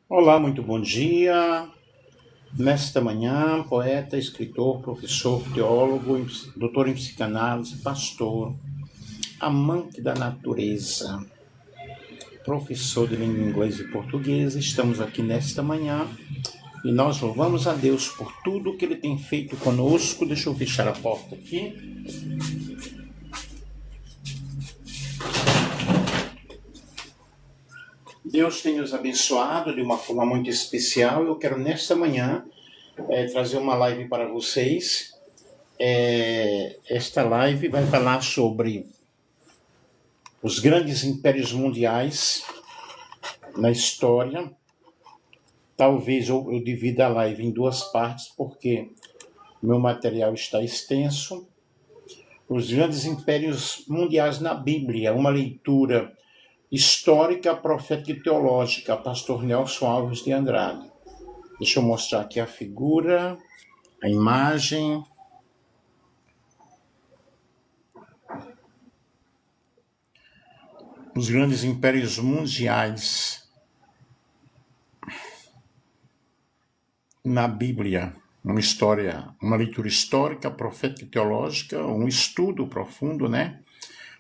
Olá, muito bom dia. Nesta manhã, poeta, escritor, professor, teólogo, doutor em psicanálise, pastor, amante da natureza, professor de língua inglesa e portuguesa, estamos aqui nesta manhã e nós louvamos a Deus por tudo que Ele tem feito conosco. Deixa eu fechar a porta aqui. Deus tem nos abençoado de uma forma muito especial. Eu quero nesta manhã trazer uma live para vocês. Esta live vai falar sobre os grandes impérios mundiais na história. Talvez eu divida a live em duas partes, porque meu material está extenso. Os grandes impérios mundiais na Bíblia, uma leitura histórica, profética e teológica, pastor Nelson Alves de Andrade. Deixa eu mostrar aqui a figura, a imagem. Os grandes impérios mundiais na Bíblia, uma leitura histórica, profética e teológica, um estudo profundo, né?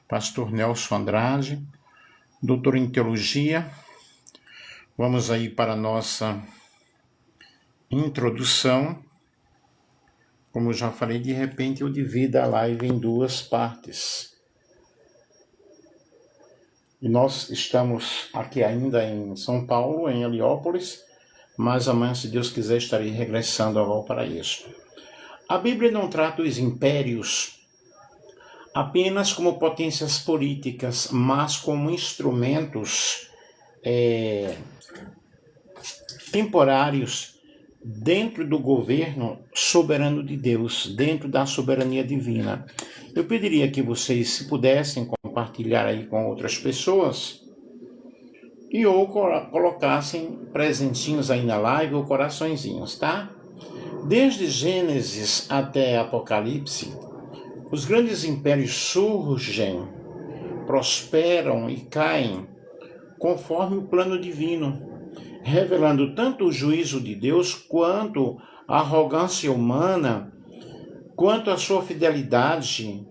Pastor Nelson Andrade, doutor em teologia. Vamos aí para a nossa introdução. Como eu já falei, de repente eu divido a live em duas partes. E nós estamos aqui ainda em São Paulo, em Heliópolis, mas amanhã, se Deus quiser, estarei regressando ao Valparaíso. A Bíblia não trata os impérios apenas como potências políticas, mas como instrumentos temporários dentro do governo soberano de Deus, dentro da soberania divina. Eu pediria que vocês, se pudessem, compartilhar aí com outras pessoas e ou colocassem presentinhos aí na live ou coraçõezinhos, tá? Desde Gênesis até Apocalipse, os grandes impérios surgem, prosperam e caem conforme o plano divino, revelando tanto o juízo de Deus quanto a arrogância humana, quanto sua fidelidade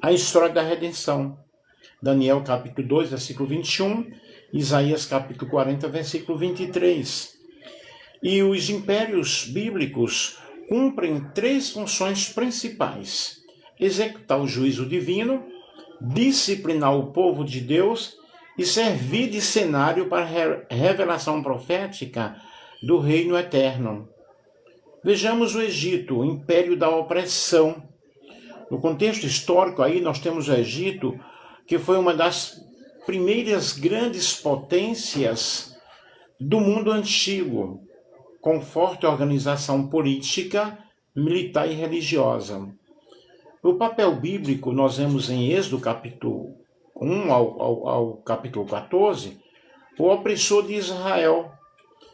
à história da redenção. Daniel capítulo 2, versículo 21, Isaías capítulo 40, versículo 23. E os impérios bíblicos cumprem três funções principais: executar o juízo divino, disciplinar o povo de Deus e servir de cenário para a revelação profética do reino eterno. Vejamos o Egito, o império da opressão. No contexto histórico aí nós temos o Egito, que foi uma das primeiras grandes potências do mundo antigo, com forte organização política, militar e religiosa. O papel bíblico nós vemos em Êxodo capítulo 1 ao capítulo 14, o opressor de Israel,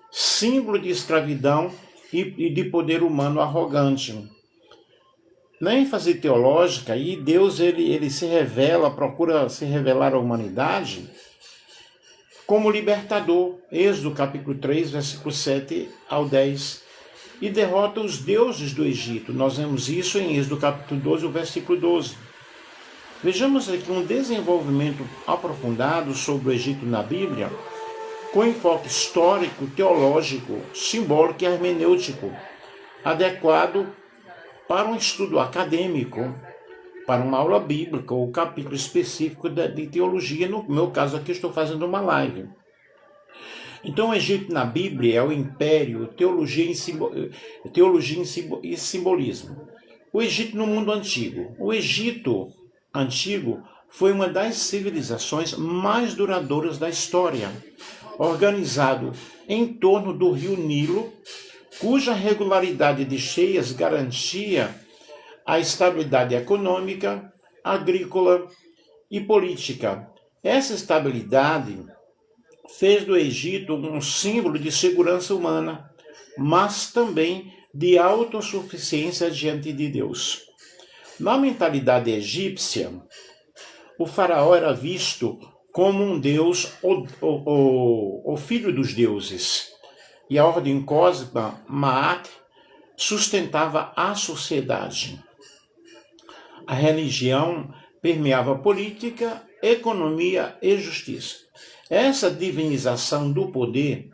símbolo de escravidão e de poder humano arrogante. Na ênfase teológica, aí Deus ele se revela, procura se revelar à humanidade como libertador, Êxodo capítulo 3, versículo 7 ao 10, e derrota os deuses do Egito. Nós vemos isso em Êxodo capítulo 12, o versículo 12. Vejamos aqui um desenvolvimento aprofundado sobre o Egito na Bíblia, com enfoque histórico, teológico, simbólico e hermenêutico, adequado para um estudo acadêmico, para uma aula bíblica ou capítulo específico de teologia. No meu caso aqui, estou fazendo uma live. Então, o Egito na Bíblia é o império, teologia e simbolismo. O Egito no mundo antigo. O Egito antigo foi uma das civilizações mais duradouras da história, organizado em torno do rio Nilo, cuja regularidade de cheias garantia a estabilidade econômica, agrícola e política. Essa estabilidade fez do Egito um símbolo de segurança humana, mas também de autossuficiência diante de Deus. Na mentalidade egípcia, o faraó era visto como um deus, o filho dos deuses. E a ordem cósmica, Maat, sustentava a sociedade. A religião permeava política, economia e justiça. Essa divinização do poder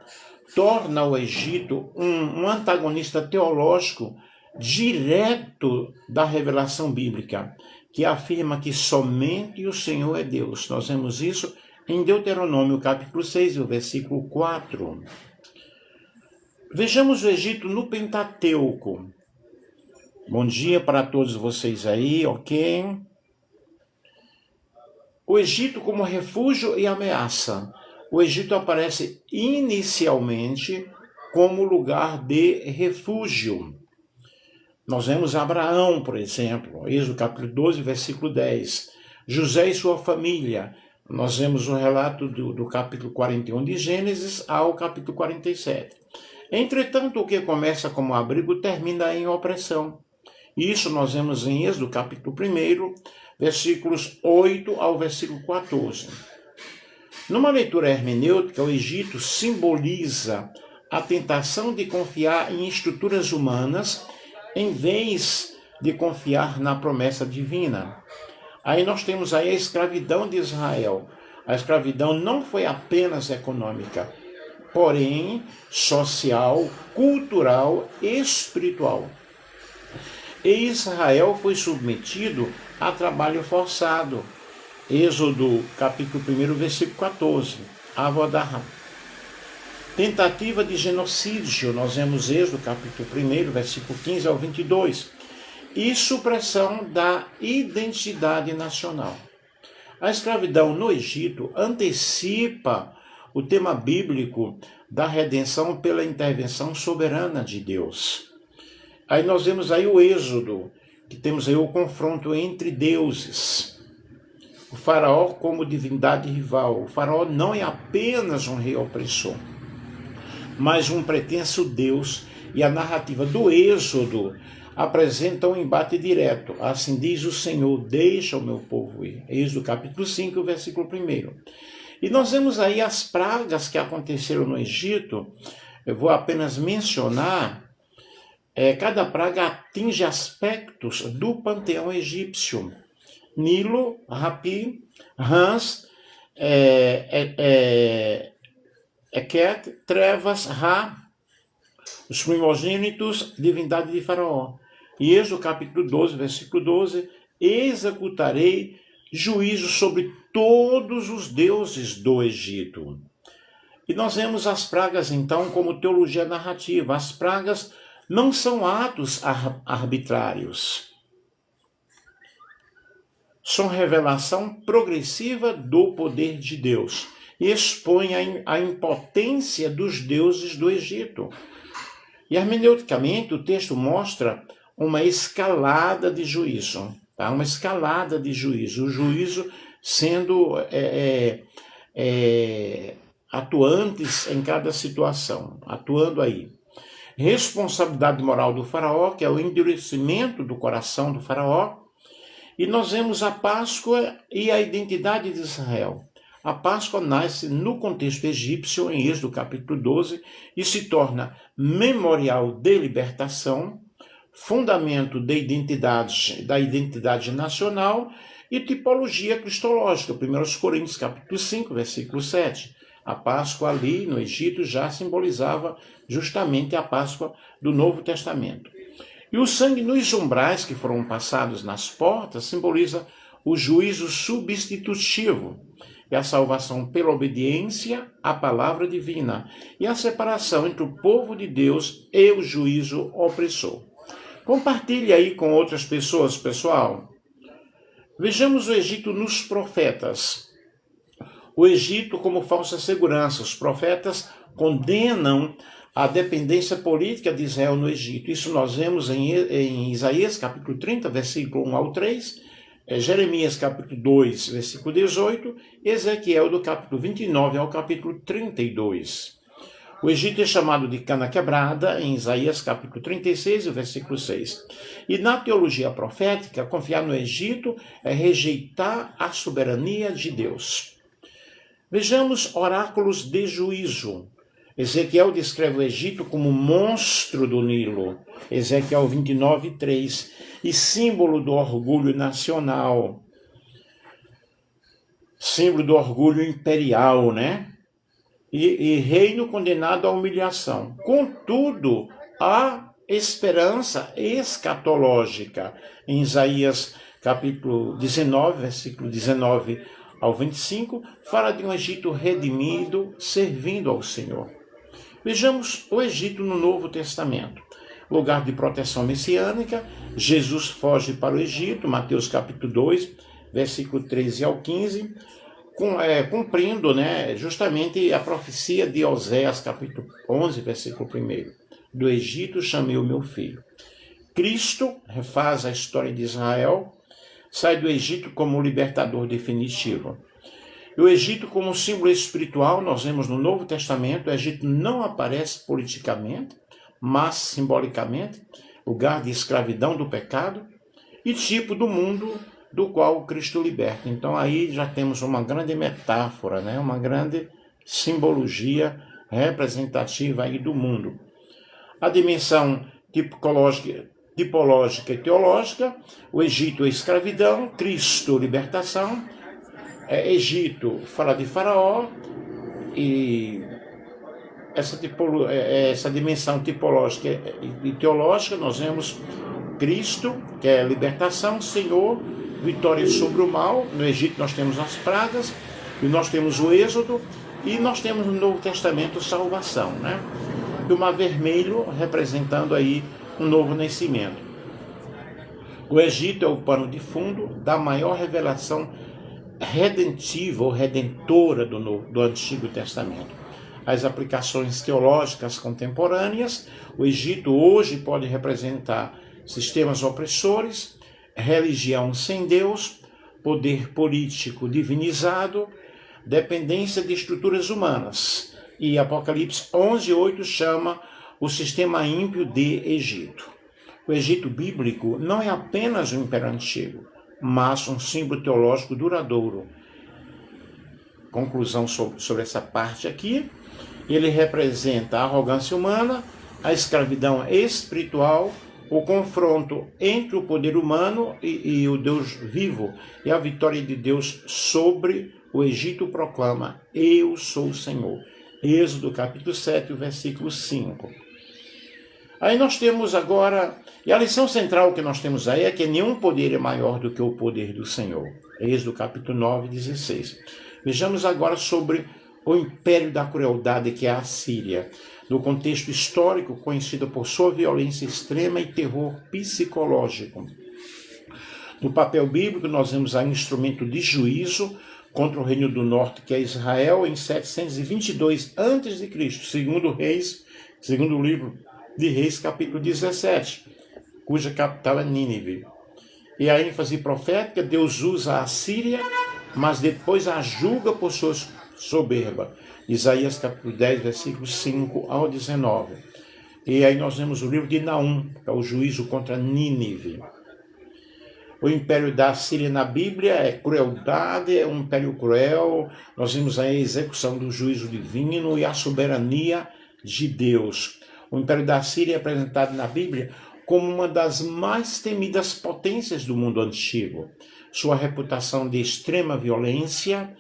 torna o Egito um antagonista teológico direto da revelação bíblica, que afirma que somente o Senhor é Deus. Nós vemos isso em Deuteronômio, capítulo 6, o versículo 4. Vejamos o Egito no Pentateuco. Bom dia para todos vocês aí, ok? O Egito como refúgio e ameaça. O Egito aparece inicialmente como lugar de refúgio. Nós vemos Abraão, por exemplo, Êxodo capítulo 12, versículo 10. José e sua família. Nós vemos o relato do capítulo 41 de Gênesis ao capítulo 47. Entretanto, o que começa como abrigo termina em opressão. Isso nós vemos em Êxodo capítulo 1, versículos 8 ao versículo 14. Numa leitura hermenêutica, o Egito simboliza a tentação de confiar em estruturas humanas em vez de confiar na promessa divina. Aí nós temos aí a escravidão de Israel. A escravidão não foi apenas econômica, porém social, cultural e espiritual. E Israel foi submetido a trabalho forçado. Êxodo capítulo 1, versículo 14. Avodah. Tentativa de genocídio, nós vemos Êxodo capítulo 1, versículo 15 ao 22. E supressão da identidade nacional. A escravidão no Egito antecipa o tema bíblico da redenção pela intervenção soberana de Deus. Aí nós vemos aí o Êxodo, que temos aí o confronto entre deuses. O faraó como divindade rival. O faraó não é apenas um rei opressor, mas um pretenso Deus, e a narrativa do Êxodo apresenta um embate direto. Assim diz o Senhor, deixa o meu povo ir. Êxodo capítulo 5, versículo 1. E nós vemos aí as pragas que aconteceram no Egito. Eu vou apenas mencionar. Cada praga atinge aspectos do panteão egípcio. Nilo, Rapi, Rãs, Eket, Trevas, Ra, os primogênitos, divindade de Faraó. E Êxodo capítulo 12, versículo 12, executarei juízo sobre todos os deuses do Egito. E nós vemos as pragas, então, como teologia narrativa. As pragas não são atos arbitrários. São revelação progressiva do poder de Deus. E expõe a impotência dos deuses do Egito. E hermeneuticamente o texto mostra uma escalada de juízo. Tá? Uma escalada de juízo. O juízo sendo atuantes em cada situação. Atuando aí. Responsabilidade moral do faraó, que é o endurecimento do coração do faraó. E nós vemos a Páscoa e a identidade de Israel. A Páscoa nasce no contexto egípcio, em Êxodo capítulo 12, e se torna memorial de libertação, fundamento da identidade nacional e tipologia cristológica. 1 Coríntios capítulo 5, versículo 7. A Páscoa ali no Egito já simbolizava justamente a Páscoa do Novo Testamento. E o sangue nos umbrais que foram passados nas portas simboliza o juízo substitutivo e a salvação pela obediência à palavra divina e a separação entre o povo de Deus e o juízo opressor. Compartilhe aí com outras pessoas, pessoal. Vejamos o Egito nos profetas. O Egito como falsa segurança. Os profetas condenam a dependência política de Israel no Egito. Isso nós vemos em Isaías, capítulo 30, versículo 1 ao 3, Jeremias, capítulo 2, versículo 18, Ezequiel, do capítulo 29 ao capítulo 32. O Egito é chamado de cana quebrada em Isaías capítulo 36, versículo 6. E na teologia profética, confiar no Egito é rejeitar a soberania de Deus. Vejamos oráculos de juízo. Ezequiel descreve o Egito como monstro do Nilo, Ezequiel 29, 3, e símbolo do orgulho nacional, símbolo do orgulho imperial, né? E reino condenado à humilhação. Contudo, há esperança escatológica. Em Isaías capítulo 19, versículo 19 ao 25, fala de um Egito redimido, servindo ao Senhor. Vejamos o Egito no Novo Testamento. Lugar de proteção messiânica, Jesus foge para o Egito, Mateus capítulo 2, versículo 13 ao 15, cumprindo, justamente a profecia de Oséias capítulo 11, versículo 1. Do Egito chamei o meu filho. Cristo refaz a história de Israel, sai do Egito como libertador definitivo. E o Egito como símbolo espiritual, nós vemos no Novo Testamento, o Egito não aparece politicamente, mas simbolicamente, lugar de escravidão do pecado e tipo do mundo do qual o Cristo liberta. Então aí já temos uma grande metáfora, uma grande simbologia representativa aí do mundo. A dimensão tipológica e teológica, o Egito é escravidão, Cristo libertação. Egito fala de Faraó, e essa dimensão tipológica e teológica nós vemos Cristo, que é libertação, Senhor, vitória sobre o mal. No Egito nós temos as pragas, e nós temos o Êxodo, e nós temos no Novo Testamento salvação, E o Mar Vermelho representando aí um novo nascimento. O Egito é o pano de fundo da maior revelação redentiva ou redentora do Antigo Testamento. As aplicações teológicas contemporâneas, o Egito hoje pode representar sistemas opressores, religião sem Deus, poder político divinizado, dependência de estruturas humanas. E Apocalipse 11:8 chama o sistema ímpio de Egito. O Egito bíblico não é apenas um império antigo, mas um símbolo teológico duradouro. Conclusão sobre essa parte aqui. Ele representa a arrogância humana, a escravidão espiritual, o confronto entre o poder humano e o Deus vivo, e a vitória de Deus sobre o Egito proclama: Eu sou o Senhor. Êxodo capítulo 7, versículo 5. Aí nós temos agora, e a lição central que nós temos aí é que nenhum poder é maior do que o poder do Senhor. Êxodo capítulo 9, 16. Vejamos agora sobre o império da crueldade que é a Assíria, no contexto histórico conhecido por sua violência extrema e terror psicológico. No papel bíblico nós vemos aí um instrumento de juízo contra o reino do norte, que é Israel, em 722 a.C., segundo o livro de Reis, capítulo 17, cuja capital é Nínive. E a ênfase profética, Deus usa a Síria, mas depois a julga por sua soberba. Isaías capítulo 10, versículos 5 ao 19. E aí nós vemos o livro de Naum, que é o juízo contra Nínive. O império da Síria na Bíblia é crueldade, é um império cruel. Nós vimos aí a execução do juízo divino e a soberania de Deus. O império da Síria é apresentado na Bíblia como uma das mais temidas potências do mundo antigo. Sua reputação de extrema violência,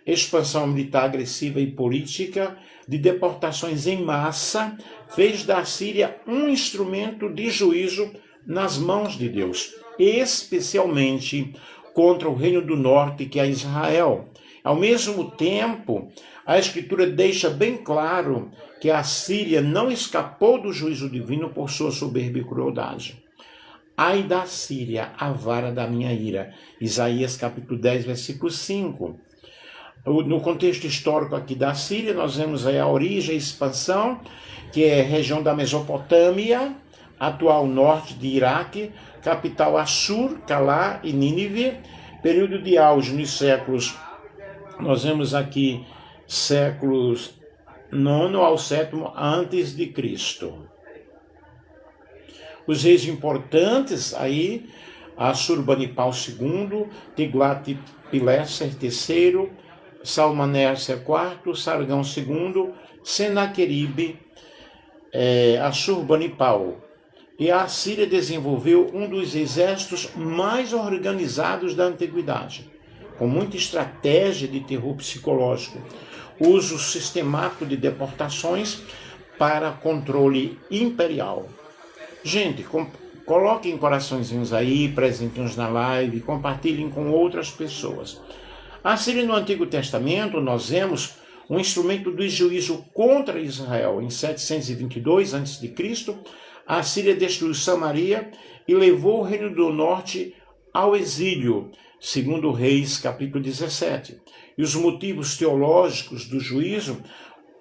expansão militar agressiva e política, de deportações em massa, fez da Síria um instrumento de juízo nas mãos de Deus, especialmente contra o reino do norte, que é Israel. Ao mesmo tempo, a Escritura deixa bem claro que a Síria não escapou do juízo divino por sua soberba e crueldade. Ai da Síria, a vara da minha ira. Isaías capítulo 10, versículo 5. No contexto histórico aqui da Síria, nós vemos aí a origem e expansão, que é a região da Mesopotâmia, atual norte de Iraque, capital Assur, Calá e Nínive, período de auge nos séculos, nós vemos aqui séculos nono ao sétimo antes de Cristo. Os reis importantes aí, Assurbanipal II, Tiglat-Pileser III, Salmaneser IV, Sargão II, Senaqueribe, Assurbanipal. E a Assíria desenvolveu um dos exércitos mais organizados da antiguidade, com muita estratégia de terror psicológico, uso sistemático de deportações para controle imperial. Gente, coloquem coraçõezinhos aí, presentinhos na live, compartilhem com outras pessoas. A Síria no Antigo Testamento, nós vemos um instrumento do juízo contra Israel. Em 722 a.C., a Síria destruiu Samaria e levou o Reino do Norte ao exílio, segundo Reis, capítulo 17. E os motivos teológicos do juízo,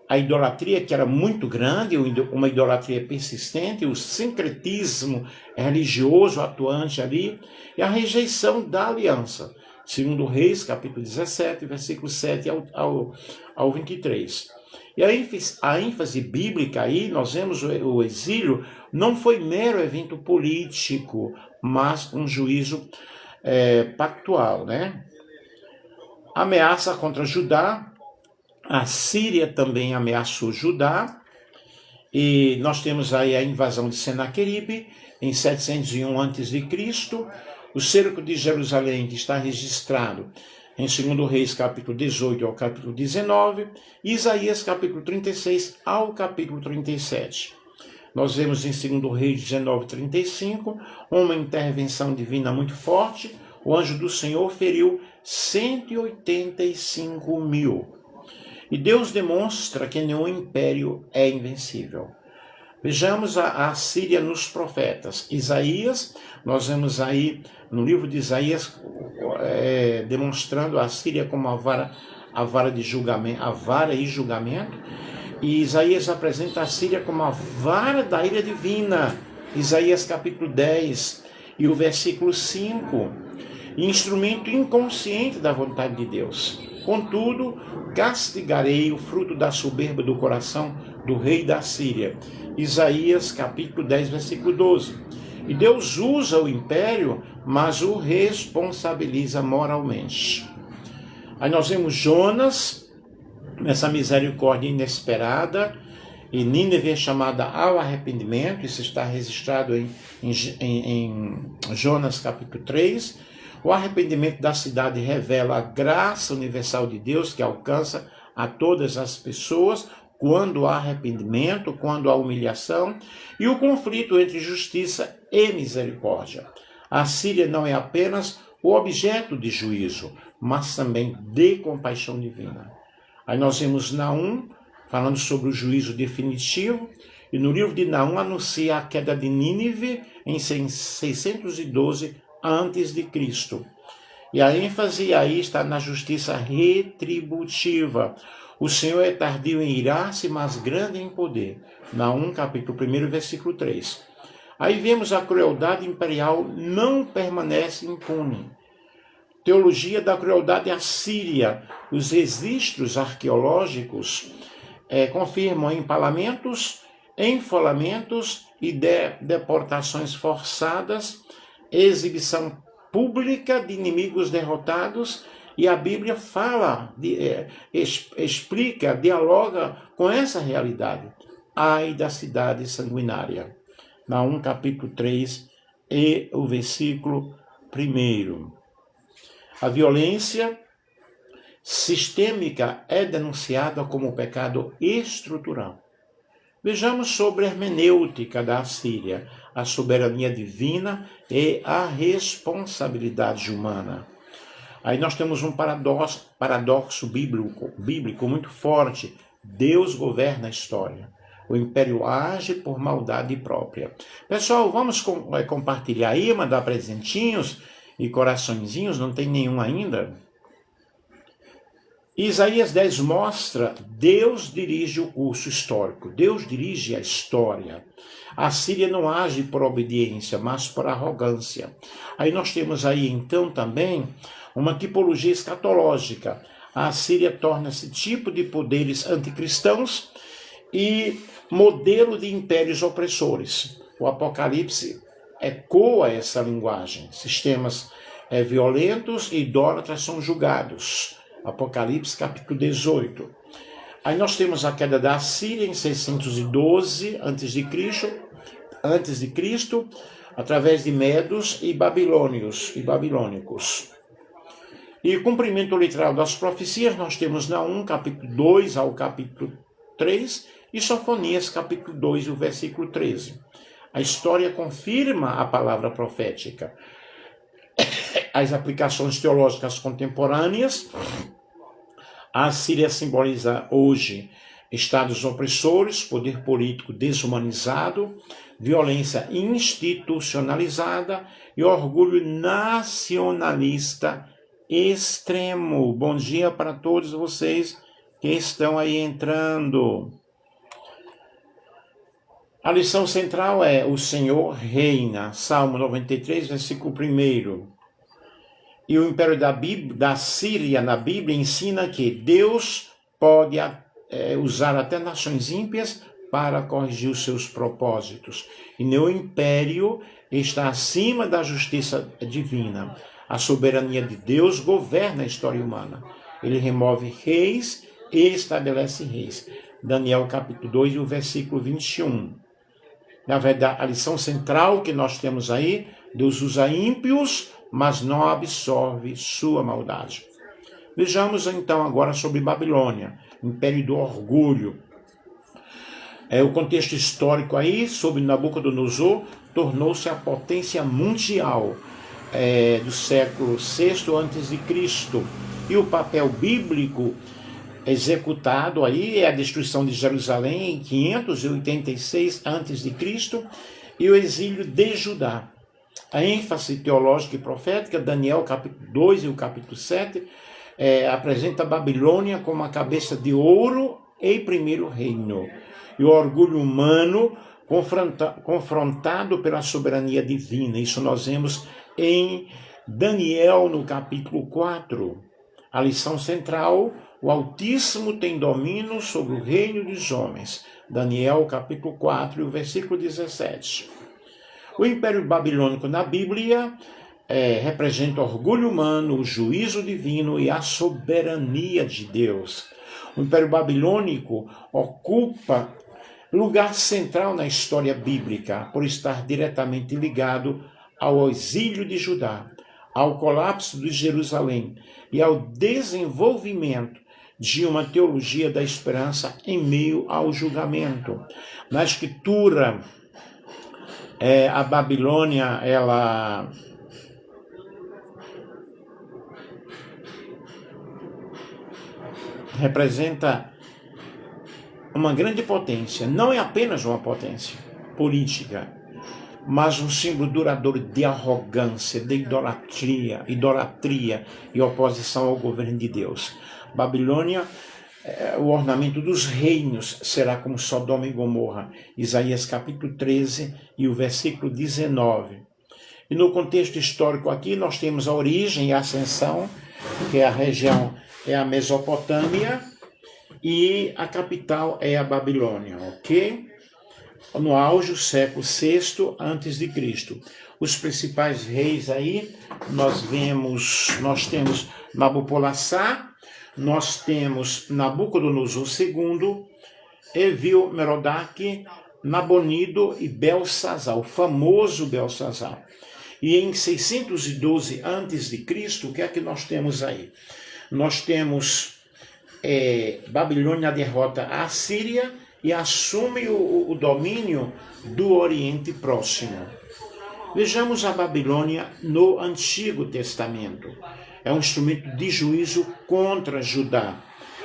a idolatria, que era muito grande, uma idolatria persistente, o sincretismo religioso atuante ali, e a rejeição da aliança, segundo Reis, capítulo 17, versículo 7 ao 23. E a ênfase bíblica aí, nós vemos o exílio, não foi mero evento político, mas um juízo pactual, né? Ameaça contra Judá. A Síria também ameaçou Judá, e nós temos aí a invasão de Senaqueribe em 701 a.C., o cerco de Jerusalém, que está registrado em 2 Reis, capítulo 18 ao capítulo 19, e Isaías, capítulo 36 ao capítulo 37. Nós vemos em 2 Reis 19, 35, uma intervenção divina muito forte. O anjo do Senhor feriu 185 mil. E Deus demonstra que nenhum império é invencível. Vejamos a Síria nos profetas. Isaías, nós vemos aí no livro de Isaías demonstrando a Síria como a vara de julgamento, a vara e julgamento. E Isaías apresenta a Síria como a vara da ira divina. Isaías capítulo 10 e o versículo 5. Instrumento inconsciente da vontade de Deus. Contudo, castigarei o fruto da soberba do coração do rei da Síria. Isaías capítulo 10, versículo 12. E Deus usa o império, mas o responsabiliza moralmente. Aí nós vemos Jonas, nessa misericórdia inesperada, e Nínive é chamada ao arrependimento. Isso está registrado em Jonas capítulo 3. O arrependimento da cidade revela a graça universal de Deus que alcança a todas as pessoas quando há arrependimento, quando há humilhação, e o conflito entre justiça e misericórdia. A Síria não é apenas o objeto de juízo, mas também de compaixão divina. Aí nós vemos Naum falando sobre o juízo definitivo, e no livro de Naum anuncia a queda de Nínive em 612 antes de Cristo. E a ênfase aí está na justiça retributiva. O Senhor é tardio em irar-se, mas grande em poder. Naum, capítulo 1, versículo 3. Aí vemos a crueldade imperial não permanece impune. Teologia da crueldade assíria. Os registros arqueológicos confirmam empalamentos, enfolamentos e deportações forçadas, exibição pública de inimigos derrotados, e a Bíblia fala, explica, dialoga com essa realidade. Ai da cidade sanguinária. Naum capítulo 3 e o versículo 1. A violência sistêmica é denunciada como pecado estrutural. Vejamos sobre a hermenêutica da Assíria, a soberania divina e a responsabilidade humana. Aí nós temos um paradoxo bíblico muito forte. Deus governa a história. O império age por maldade própria. Pessoal, vamos compartilhar aí, mandar presentinhos e coraçõezinhos, não tem nenhum ainda? Isaías 10 mostra, Deus dirige o curso histórico, Deus dirige a história. A Síria não age por obediência, mas por arrogância. Aí nós temos aí então também uma tipologia escatológica. a Assíria torna-se tipo de poderes anticristãos e modelo de impérios opressores. O Apocalipse ecoa essa linguagem. Sistemas violentos e idólatras são julgados. Apocalipse capítulo 18. Aí nós temos a queda da Assíria em 612 a.C., através de medos e babilônicos. E cumprimento literal das profecias, nós temos Naum, capítulo 2 ao capítulo 3, e Sofonias, capítulo 2, o versículo 13. A história confirma a palavra profética. As aplicações teológicas contemporâneas, a Assíria simboliza hoje estados opressores, poder político desumanizado, violência institucionalizada e orgulho nacionalista extremo. Bom dia para todos vocês que estão aí entrando. A lição central é: o Senhor reina, Salmo 93, versículo 1. E o império da Síria na Bíblia ensina que Deus pode usar até nações ímpias para corrigir os seus propósitos. E meu império está acima da justiça divina. A soberania de Deus governa a história humana. Ele remove reis e estabelece reis. Daniel capítulo 2, o versículo 21. Na verdade, a lição central que nós temos aí: Deus usa ímpios, mas não absorve sua maldade. Vejamos então agora sobre Babilônia, império do orgulho. O contexto histórico aí, sobre Nabucodonosor, tornou-se a potência mundial do século VI a.C. E o papel bíblico executado aí é a destruição de Jerusalém em 586 a.C. e o exílio de Judá. A ênfase teológica e profética, Daniel capítulo 2 e o capítulo 7, apresenta a Babilônia como a cabeça de ouro e primeiro reino. E o orgulho humano confrontado pela soberania divina. Isso nós vemos em Daniel no capítulo 4. A lição central: o Altíssimo tem domínio sobre o reino dos homens. Daniel capítulo 4 e o versículo 17. O Império Babilônico na Bíblia representa o orgulho humano, o juízo divino e a soberania de Deus. O Império Babilônico ocupa lugar central na história bíblica, por estar diretamente ligado ao exílio de Judá, ao colapso de Jerusalém e ao desenvolvimento de uma teologia da esperança em meio ao julgamento. Na Escritura, a Babilônia, ela representa uma grande potência. Não é apenas uma potência política, mas um símbolo duradouro de arrogância, de idolatria e oposição ao governo de Deus. Babilônia, o ornamento dos reinos será como Sodoma e Gomorra. Isaías capítulo 13 e o versículo 19. E no contexto histórico aqui nós temos a origem e a ascensão, que a região é a Mesopotâmia e a capital é a Babilônia, ok? No auge, o século VI a.C. Os principais reis aí, nós temos Nabopolassar, nós temos Nabucodonosor II, Evil-Merodach, Nabonido e Belsazar, o famoso Belsazar. E em 612 a.C., o que é que nós temos aí? Nós temos Babilônia derrota a Assíria e assume o domínio do Oriente Próximo. Vejamos a Babilônia no Antigo Testamento. É um instrumento de juízo contra Judá.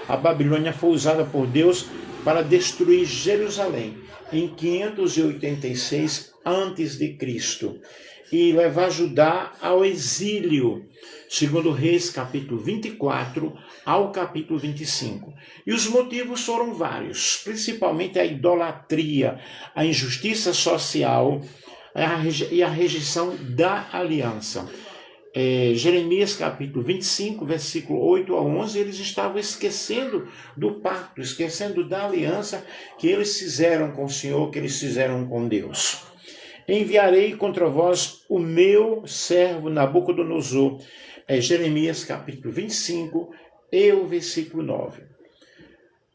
A Babilônia foi usada por Deus para destruir Jerusalém em 586 a.C. e levar Judá ao exílio, segundo Reis capítulo 24 ao capítulo 25. E os motivos foram vários, principalmente a idolatria, a injustiça social e a rejeição da aliança. Jeremias capítulo 25, versículo 8 a 11, eles estavam esquecendo do pacto, esquecendo da aliança que eles fizeram com o Senhor, que eles fizeram com Deus. Enviarei contra vós o meu servo Nabucodonosor. Jeremias capítulo 25 e o versículo 9.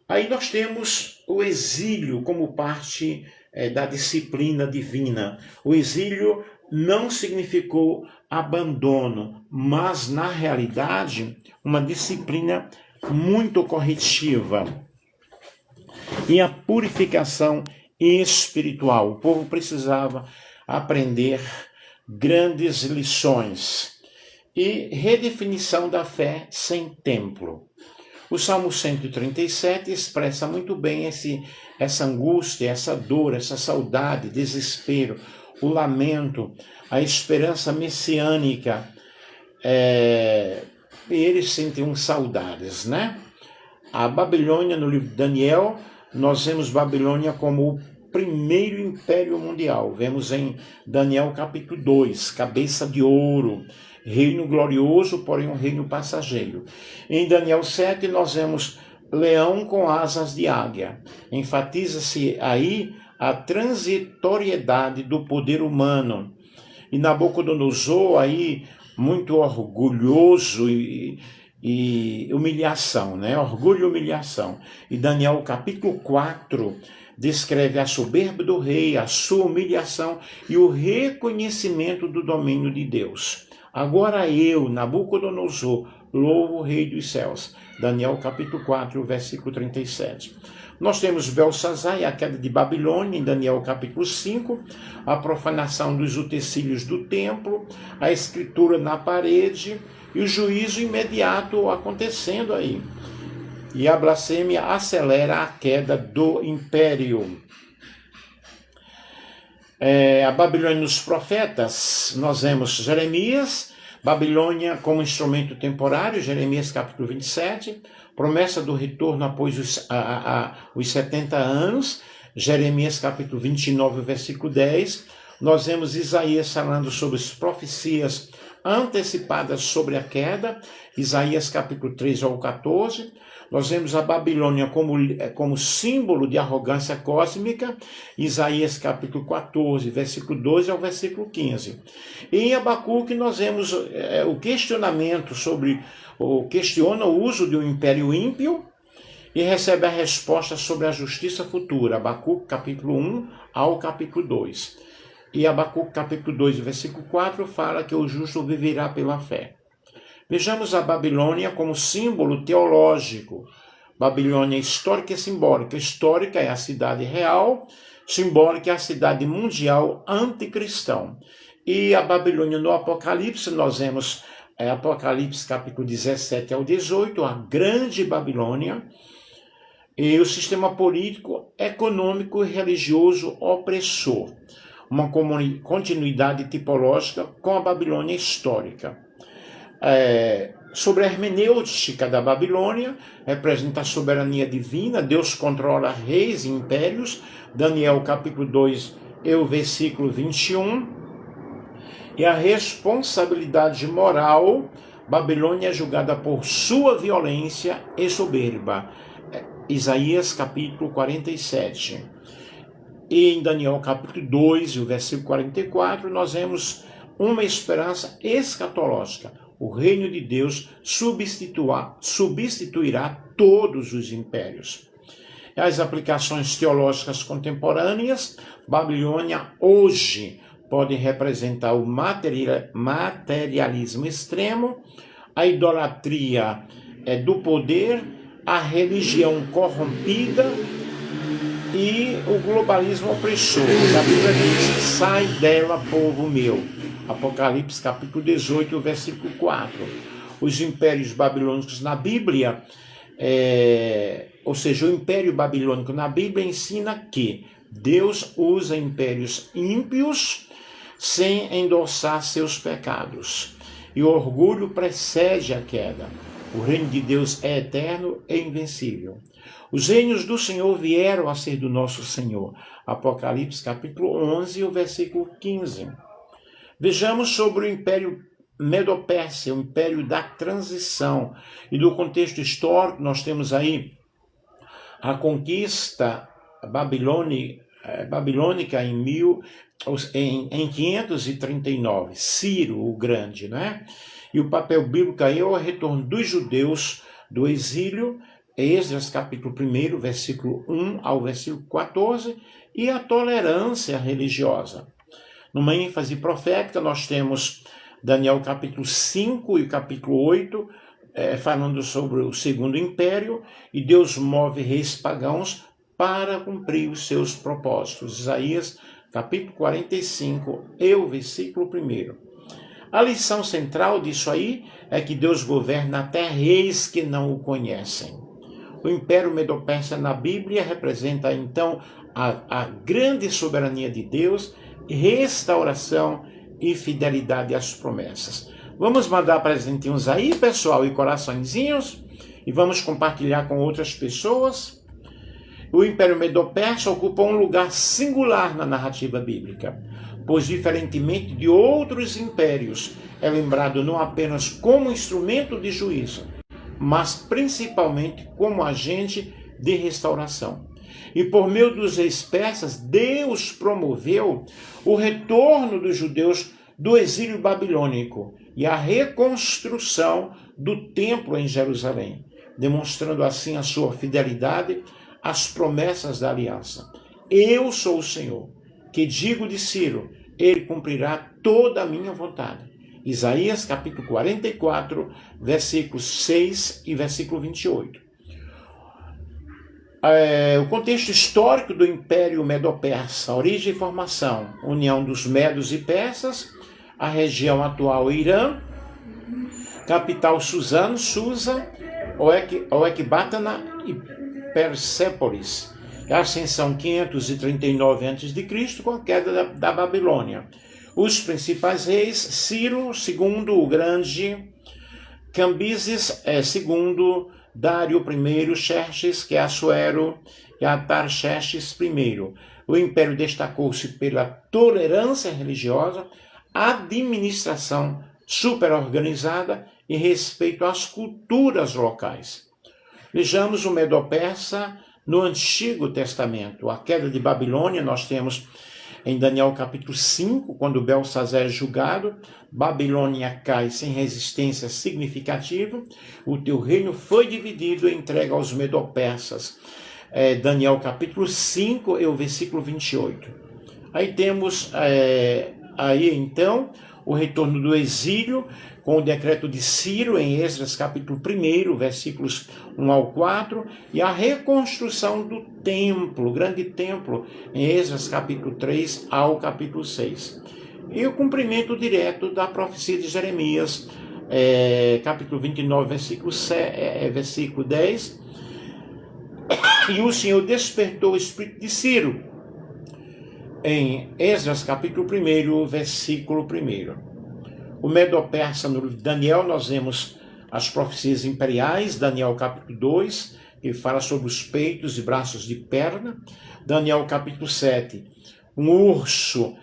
Aí nós temos o exílio como parte da disciplina divina. O exílio não significou abandono, mas na realidade uma disciplina muito corretiva. E a purificação espiritual. O povo precisava aprender grandes lições. E redefinição da fé sem templo. O Salmo 137 expressa muito bem essa angústia, essa dor, essa saudade, desespero, o lamento, a esperança messiânica. Eles sentiam saudades, né? A Babilônia, no livro de Daniel, nós vemos Babilônia como o primeiro império mundial. Vemos em Daniel capítulo 2, cabeça de ouro, reino glorioso, porém um reino passageiro. Em Daniel 7, nós vemos leão com asas de águia. Enfatiza-se aí a transitoriedade do poder humano. E Nabucodonosor aí muito orgulhoso e humilhação, né? Orgulho e humilhação. E Daniel capítulo 4 descreve a soberba do rei, a sua humilhação e o reconhecimento do domínio de Deus. Agora eu, Nabucodonosor, louvo o Rei dos céus. Daniel capítulo 4, versículo 37. Nós temos Belsazar e a queda de Babilônia, em Daniel capítulo 5, a profanação dos utensílios do templo, a escritura na parede e o juízo imediato acontecendo aí. E a blasfêmia acelera a queda do império. A Babilônia nos profetas, nós vemos Jeremias, Babilônia como instrumento temporário, Jeremias capítulo 27, promessa do retorno após os 70 anos, Jeremias capítulo 29, versículo 10, nós vemos Isaías falando sobre as profecias antecipadas sobre a queda, Isaías capítulo 3 ao 14, nós vemos a Babilônia como símbolo de arrogância cósmica, Isaías capítulo 14, versículo 12 ao versículo 15. E em Abacuque nós vemos o questionamento questiona o uso de um império ímpio e recebe a resposta sobre a justiça futura, Abacuque capítulo 1 ao capítulo 2. E Abacuque capítulo 2, versículo 4, fala que o justo viverá pela fé. Vejamos a Babilônia como símbolo teológico. Babilônia histórica e simbólica. Histórica é a cidade real, simbólica é a cidade mundial anticristã. E a Babilônia no Apocalipse, nós vemos Apocalipse capítulo 17 ao 18, a grande Babilônia, e o sistema político, econômico e religioso opressor. Uma continuidade tipológica com a Babilônia histórica. Sobre a hermenêutica da Babilônia, representa a soberania divina, Deus controla reis e impérios, Daniel capítulo 2 e o versículo 21, e a responsabilidade moral, Babilônia é julgada por sua violência e soberba, Isaías capítulo 47. E em Daniel capítulo 2 e o versículo 44, nós vemos uma esperança escatológica. O reino de Deus substituirá todos os impérios. As aplicações teológicas contemporâneas, Babilônia hoje pode representar o materialismo extremo, a idolatria do poder, a religião corrompida e o globalismo opressor. A Bíblia diz: sai dela, povo meu. Apocalipse capítulo 18, versículo 4. Os impérios babilônicos na Bíblia, ou seja, o império babilônico na Bíblia ensina que Deus usa impérios ímpios sem endossar seus pecados. E o orgulho precede a queda. O reino de Deus é eterno e invencível. Os reinos do Senhor vieram a ser do nosso Senhor. Apocalipse capítulo 11, o versículo 15. Vejamos sobre o império Medo-Pérsia, o império da transição. E do contexto histórico, nós temos aí a conquista babilônica em 539, Ciro o Grande, né? E o papel bíblico aí é o retorno dos judeus do exílio, Esdras capítulo 1, versículo 1 ao versículo 14, e a tolerância religiosa. Numa ênfase profética, nós temos Daniel capítulo 5 e capítulo 8, falando sobre o segundo império, e Deus move reis pagãos para cumprir os seus propósitos. Isaías capítulo 45 e o versículo 1. A lição central disso aí é que Deus governa até reis que não o conhecem. O Império Medo-Persa na Bíblia representa então a grande soberania de Deus, restauração e fidelidade às promessas. Vamos mandar presentinhos aí, pessoal, e coraçõezinhos, e vamos compartilhar com outras pessoas. O Império Medo-Persa ocupa um lugar singular na narrativa bíblica, pois, diferentemente de outros impérios, é lembrado não apenas como instrumento de juízo, mas principalmente como agente de restauração. E por meio dos reis persas, Deus promoveu o retorno dos judeus do exílio babilônico e a reconstrução do templo em Jerusalém, demonstrando assim a sua fidelidade às promessas da aliança. Eu sou o Senhor, que digo de Ciro, ele cumprirá toda a minha vontade. Isaías capítulo 44, versículos 6 e versículo 28. O contexto histórico do Império Medo-Persa, origem e formação, união dos medos e persas, a região atual Irã, capital Suzano, Susa, Ecbatana e Persépolis, ascensão 539 a.C., com a queda da Babilônia. Os principais reis, Ciro II o Grande, Cambises II, Dário I, Xerxes, que é Assuero, e Atarxerxes I. O império destacou-se pela tolerância religiosa, administração superorganizada e respeito às culturas locais. Vejamos o Medo-Persa no Antigo Testamento. A queda de Babilônia nós temos em Daniel capítulo 5, quando Belsazar é julgado, Babilônia cai sem resistência significativa, o teu reino foi dividido e entregue aos Medo-Persas. Daniel capítulo 5 e o versículo 28. Aí temos então o retorno do exílio, com o decreto de Ciro em Esdras capítulo 1, versículos 1 ao 4, e a reconstrução do templo, o grande templo, em Esdras capítulo 3 ao capítulo 6. E o cumprimento direto da profecia de Jeremias, capítulo 29, versículo 10, e o Senhor despertou o espírito de Ciro, em Esdras capítulo 1, versículo 1. O Medo-Persa, no livro de Daniel, nós vemos as profecias imperiais, Daniel capítulo 2, que fala sobre os peitos e braços de perna. Daniel capítulo 7, um urso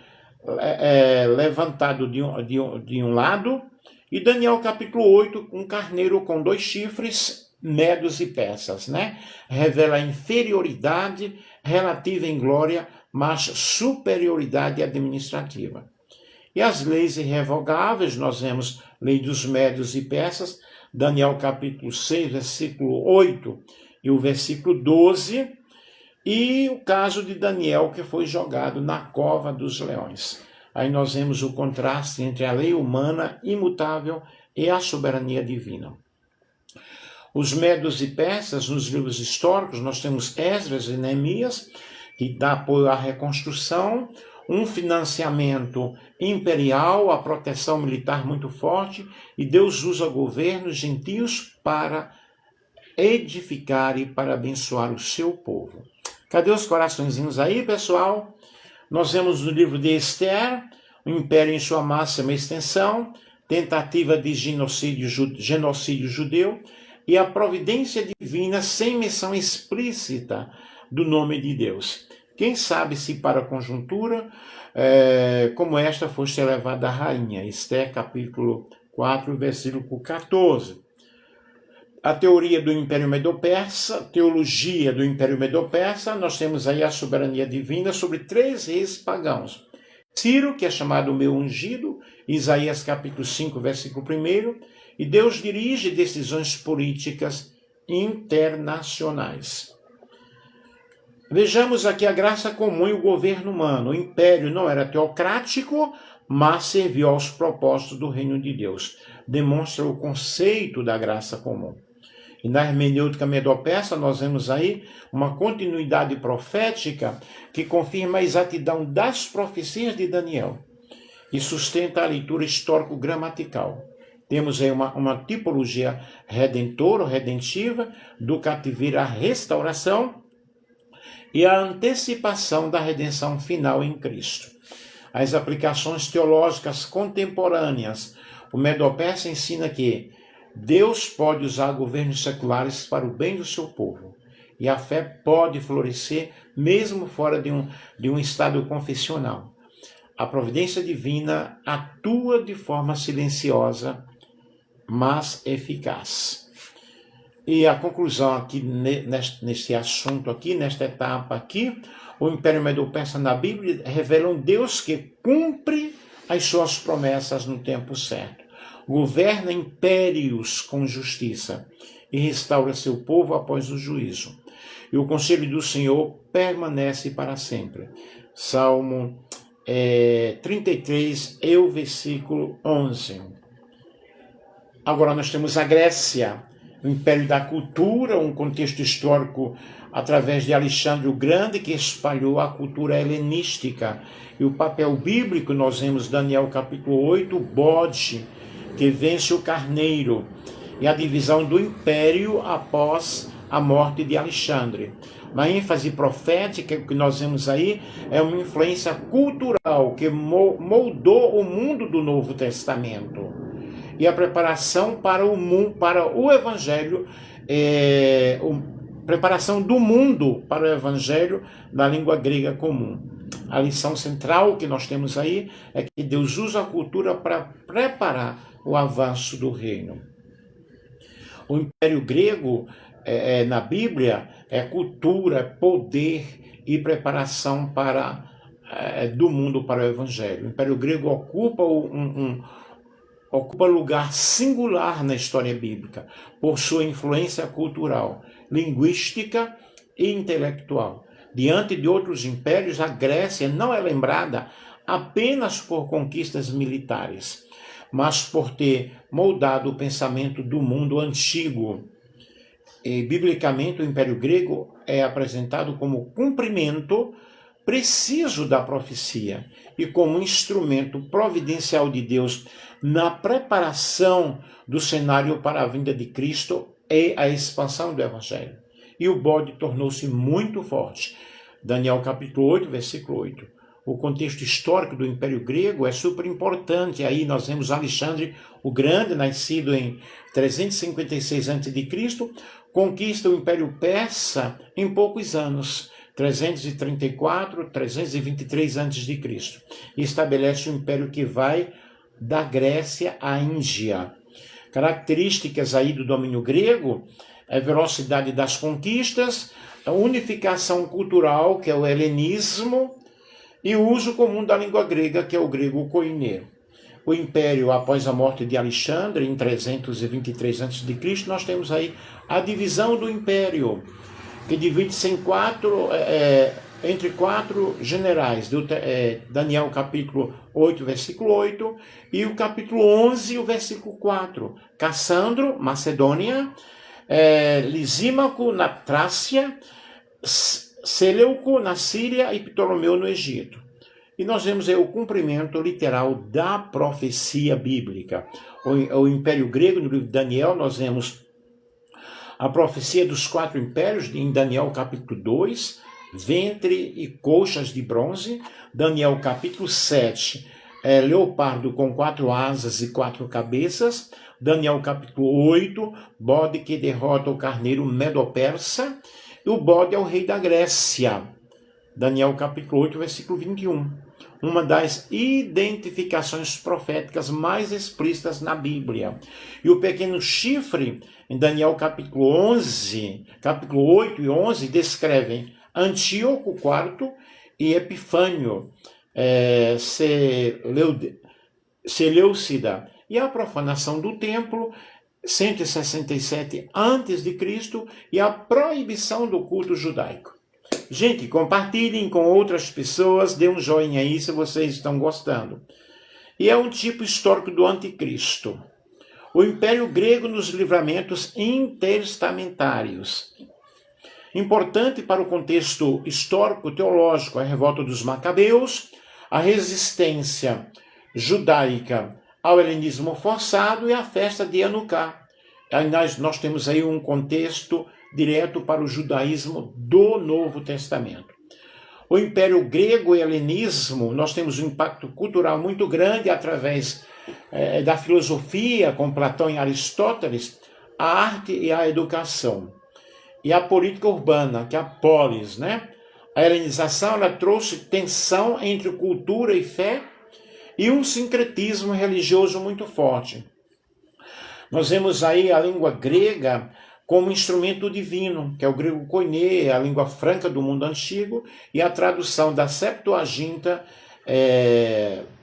levantado de um lado. E Daniel capítulo 8, um carneiro com 2 chifres, medos e persas, né? Revela a inferioridade relativa em glória, mas superioridade administrativa. E as leis irrevogáveis, nós vemos lei dos médios e persas, Daniel capítulo 6, versículo 8 e o versículo 12, e o caso de Daniel que foi jogado na cova dos leões. Aí nós vemos o contraste entre a lei humana imutável e a soberania divina. Os medos e persas, nos livros históricos, nós temos Esdras e Neemias, que dá apoio à reconstrução, um financiamento imperial, a proteção militar muito forte, e Deus usa governos gentios para edificar e para abençoar o seu povo. Cadê os coraçõezinhos aí, pessoal? Nós vemos no livro de Esther, o império em sua máxima extensão, tentativa de genocídio judeu e a providência divina sem menção explícita do nome de Deus. Quem sabe se para a conjuntura como esta fosse elevada a rainha, Esther capítulo 4, versículo 14. A teoria do Império Medo-Persa, teologia do Império Medo-Persa, nós temos aí a soberania divina sobre 3 reis pagãos. Ciro, que é chamado o meu ungido, Isaías capítulo 5, versículo 1, e Deus dirige decisões políticas internacionais. Vejamos aqui a graça comum e o governo humano. O império não era teocrático, mas serviu aos propósitos do reino de Deus. Demonstra o conceito da graça comum. E na hermenêutica medo-persa nós vemos aí uma continuidade profética que confirma a exatidão das profecias de Daniel e sustenta a leitura histórico-gramatical. Temos aí uma tipologia redentora, redentiva, do cativeiro à restauração e a antecipação da redenção final em Cristo. As aplicações teológicas contemporâneas. O Medo-Persa ensina que Deus pode usar governos seculares para o bem do seu povo. E a fé pode florescer mesmo fora de um estado confessional. A providência divina atua de forma silenciosa, mas eficaz. E a conclusão aqui neste assunto aqui, nesta etapa aqui, o Império Medo-Persa na Bíblia revela um Deus que cumpre as suas promessas no tempo certo. Governa impérios com justiça e restaura seu povo após o juízo. E o conselho do Senhor permanece para sempre. Salmo 33, o versículo 11. Agora nós temos a Grécia, o império da cultura, um contexto histórico através de Alexandre o Grande, que espalhou a cultura helenística. E o papel bíblico, nós vemos Daniel capítulo 8, o bode, que vence o carneiro, e a divisão do império após a morte de Alexandre. Na ênfase profética que nós vemos aí é uma influência cultural que moldou o mundo do Novo Testamento. E a preparação para o Evangelho, preparação do mundo para o Evangelho na língua grega comum. A lição central que nós temos aí é que Deus usa a cultura para preparar o avanço do reino. O Império Grego, na Bíblia, é cultura, poder e preparação do mundo para o Evangelho. O Império Grego ocupa lugar singular na história bíblica por sua influência cultural, linguística e intelectual. Diante de outros impérios, a Grécia não é lembrada apenas por conquistas militares, mas por ter moldado o pensamento do mundo antigo. E, biblicamente, o Império Grego é apresentado como cumprimento preciso da profecia e como instrumento providencial de Deus na preparação do cenário para a vinda de Cristo e a expansão do Evangelho. E o bode tornou-se muito forte. Daniel capítulo 8, versículo 8. O contexto histórico do Império Grego é super importante. Aí nós vemos Alexandre o Grande, nascido em 356 a.C., conquista o Império Persa em poucos anos, 334, 323 a.C., e estabelece um império que vai da Grécia à Índia. Características aí do domínio grego é a velocidade das conquistas, a unificação cultural, que é o helenismo, e o uso comum da língua grega, que é o grego koiné. O império, após a morte de Alexandre, em 323 a.C., nós temos aí a divisão do império, que divide-se entre 4 generais, Daniel capítulo 8, versículo 8, e o capítulo 11, o versículo 4. Cassandro, Macedônia, Lisímaco, na Trácia, Seleuco, na Síria, e Ptolomeu, no Egito. E nós vemos aí o cumprimento literal da profecia bíblica. O Império Grego, no livro de Daniel, nós vemos a profecia dos 4 impérios, em Daniel capítulo 2, ventre e coxas de bronze. Daniel capítulo 7, leopardo com 4 asas e 4 cabeças. Daniel capítulo 8, bode que derrota o carneiro medo-persa. E o bode é o rei da Grécia. Daniel capítulo 8, versículo 21. uma das identificações proféticas mais explícitas na Bíblia. E o pequeno chifre, em Daniel capítulo 8 e 11, descrevem Antíoco IV e Epifânio, Seleucida, e a profanação do templo, 167 a.C., e a proibição do culto judaico. Gente, compartilhem com outras pessoas, dê um joinha aí se vocês estão gostando. E é um tipo histórico do anticristo. O Império Grego nos livramentos intertestamentários. Importante para o contexto histórico-teológico, a revolta dos Macabeus, a resistência judaica ao helenismo forçado e a festa de Hanukkah. Nós temos aí um contexto direto para o judaísmo do Novo Testamento. O Império Grego e helenismo, nós temos um impacto cultural muito grande através da filosofia, com Platão e Aristóteles, a arte e a educação. E a política urbana, que é a polis, né? A helenização, ela trouxe tensão entre cultura e fé e um sincretismo religioso muito forte. Nós vemos aí a língua grega como instrumento divino, que é o grego koiné, a língua franca do mundo antigo, e a tradução da Septuaginta,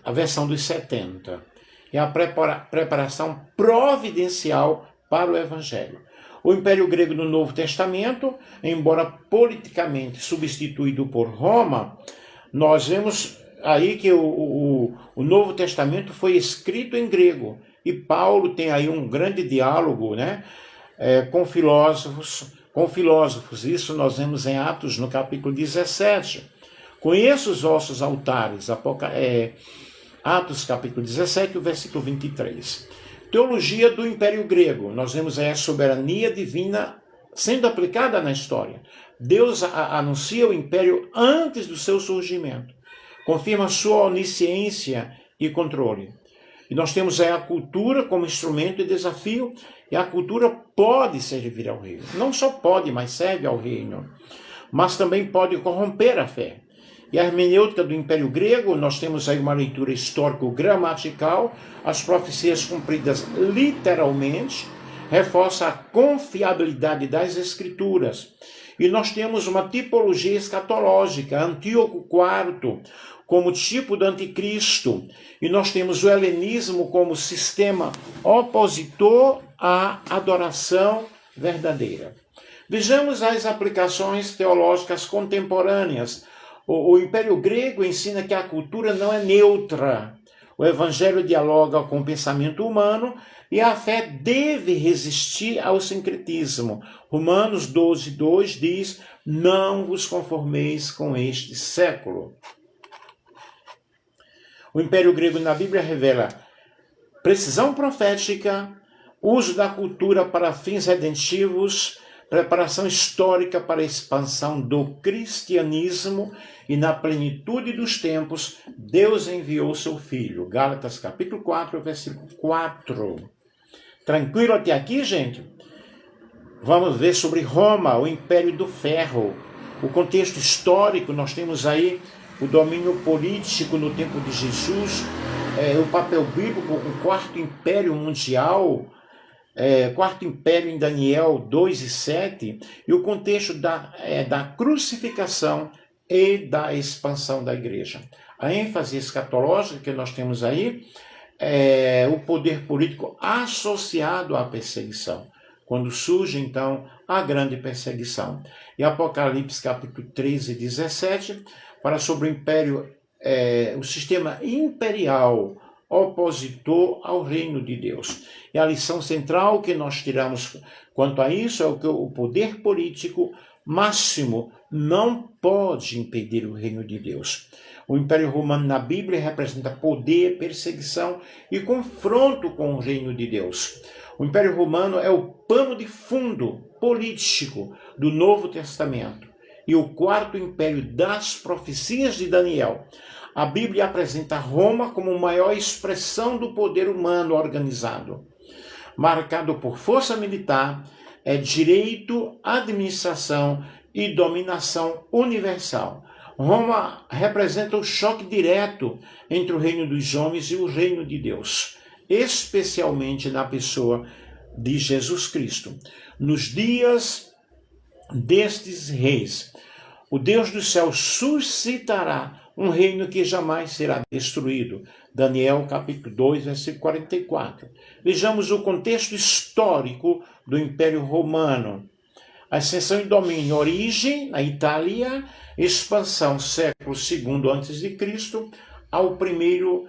a versão dos 70. E a preparação providencial para o Evangelho. O Império Grego no Novo Testamento, embora politicamente substituído por Roma, nós vemos aí que o Novo Testamento foi escrito em grego. E Paulo tem aí um grande diálogo, né, com filósofos. Isso nós vemos em Atos, no capítulo 17. Conheça os vossos altares, Atos, capítulo 17, o versículo 23. Teologia do Império Grego. Nós vemos aí a soberania divina sendo aplicada na história. Deus anuncia o império antes do seu surgimento. Confirma sua onisciência e controle. E nós temos aí a cultura como instrumento e desafio, e a cultura pode servir ao reino. Não só pode, mas serve ao reino. Mas também pode corromper a fé. E a hermenêutica do Império Grego, nós temos aí uma leitura histórico-gramatical, as profecias cumpridas literalmente, reforça a confiabilidade das Escrituras. E nós temos uma tipologia escatológica, Antíoco IV, como tipo do anticristo, e nós temos o helenismo como sistema opositor à adoração verdadeira. Vejamos as aplicações teológicas contemporâneas. O Império Grego ensina que a cultura não é neutra. O Evangelho dialoga com o pensamento humano e a fé deve resistir ao sincretismo. Romanos 12:2 diz: não vos conformeis com este século. O Império Grego na Bíblia revela precisão profética, uso da cultura para fins redentivos, preparação histórica para a expansão do cristianismo, e na plenitude dos tempos, Deus enviou seu Filho. Gálatas capítulo 4, versículo 4. Tranquilo até aqui, gente? Vamos ver sobre Roma, o Império do Ferro. O contexto histórico, nós temos aí o domínio político no tempo de Jesus, o papel bíblico, o Quarto Império Mundial, Quarto Império em Daniel 2:7, e o contexto da crucificação e da expansão da igreja. A ênfase escatológica que nós temos aí é o poder político associado à perseguição, quando surge então a grande perseguição. E Apocalipse capítulo 13:17 fala sobre o império, o sistema imperial opositor ao reino de Deus. E a lição central que nós tiramos quanto a isso é que o poder político máximo não pode impedir o reino de Deus. O Império Romano na Bíblia representa poder, perseguição e confronto com o reino de Deus. O Império Romano é o pano de fundo político do Novo Testamento e o quarto império das profecias de Daniel. A Bíblia apresenta Roma como a maior expressão do poder humano organizado, marcado por força militar, direito, administração e dominação universal. Roma representa o choque direto entre o reino dos homens e o reino de Deus, especialmente na pessoa de Jesus Cristo. Nos dias destes reis, o Deus do céu suscitará um reino que jamais será destruído. Daniel capítulo 2, versículo 44. Vejamos o contexto histórico do Império Romano. Ascensão e domínio, origem na Itália, expansão século II a.C. ao primeiro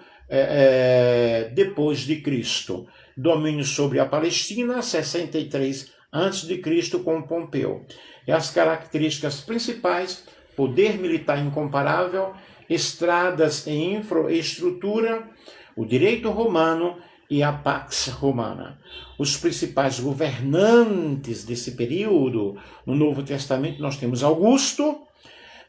depois de Cristo. Domínio sobre a Palestina, 63 a.C. com Pompeu. E as características principais: poder militar incomparável, estradas e infraestrutura, o direito romano e a Pax Romana. Os principais governantes desse período, no Novo Testamento nós temos Augusto,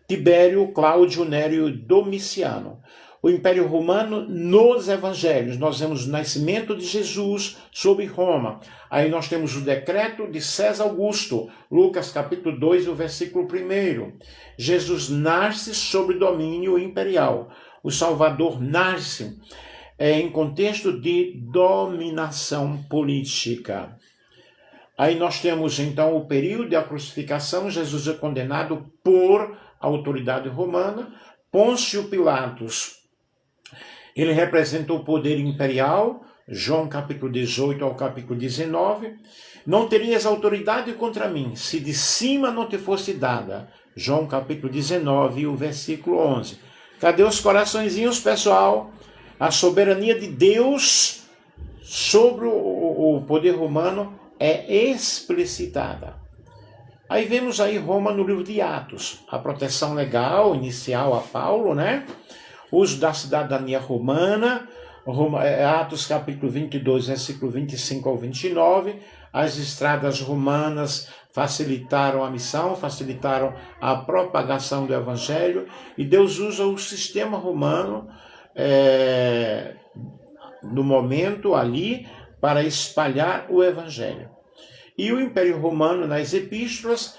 Tibério, Cláudio, Nério e Domiciano. O Império Romano nos Evangelhos, nós vemos o nascimento de Jesus sobre Roma. Aí nós temos o decreto de César Augusto, Lucas capítulo 2, o versículo 1. Jesus nasce sob domínio imperial. O Salvador nasce em contexto de dominação política. Aí nós temos então o período da crucificação. Jesus é condenado por autoridade romana. Pôncio Pilatos, ele representa o poder imperial, João capítulo 18 ao capítulo 19. Não terias autoridade contra mim, se de cima não te fosse dada, João capítulo 19, o versículo 11. Cadê os coraçõezinhos, pessoal? A soberania de Deus sobre o poder romano é explicitada. Aí vemos aí Roma no livro de Atos, a proteção legal inicial a Paulo, né? Uso da cidadania romana, Atos capítulo 22, versículo 25 ao 29, as estradas romanas facilitaram a missão, facilitaram a propagação do evangelho, e Deus usa o sistema romano no momento ali para espalhar o evangelho. E o Império Romano nas epístolas,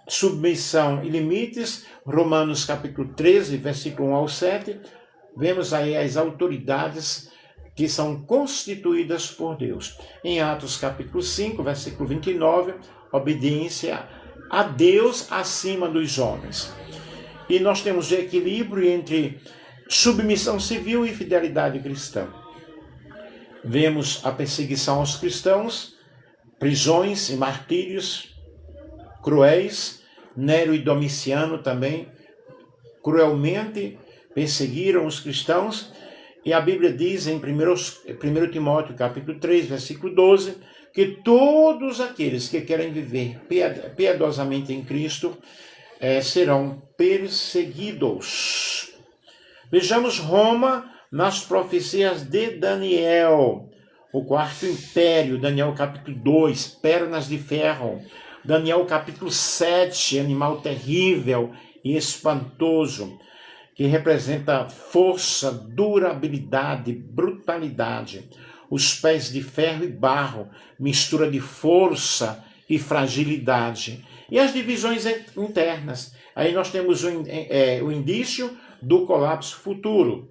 submissão e limites, Romanos capítulo 13, versículo 1 ao 7, vemos aí as autoridades que são constituídas por Deus. Em Atos capítulo 5, versículo 29, obediência a Deus acima dos homens. E nós temos o equilíbrio entre submissão civil e fidelidade cristã. Vemos a perseguição aos cristãos, prisões e martírios cruéis. Nério e Domiciano também cruelmente perseguiram os cristãos, e a Bíblia diz em 1 Timóteo capítulo 3, versículo 12, que todos aqueles que querem viver piedosamente em Cristo serão perseguidos. Vejamos Roma nas profecias de Daniel, o quarto império, Daniel capítulo 2, pernas de ferro. Daniel capítulo 7, animal terrível e espantoso, que representa força, durabilidade, brutalidade. Os pés de ferro e barro, mistura de força e fragilidade. E as divisões internas. Aí nós temos o indício do colapso futuro.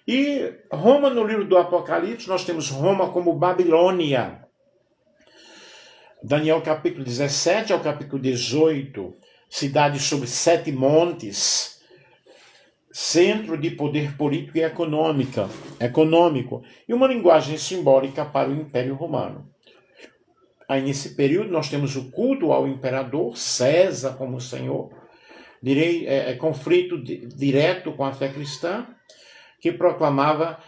E Roma, no livro do Apocalipse, nós temos Roma como Babilônia. Daniel capítulo 17 ao capítulo 18, cidade sobre 7 montes, centro de poder político e econômico, e uma linguagem simbólica para o Império Romano. Aí nesse período nós temos o culto ao imperador, César como Senhor, conflito direto com a fé cristã, que proclamava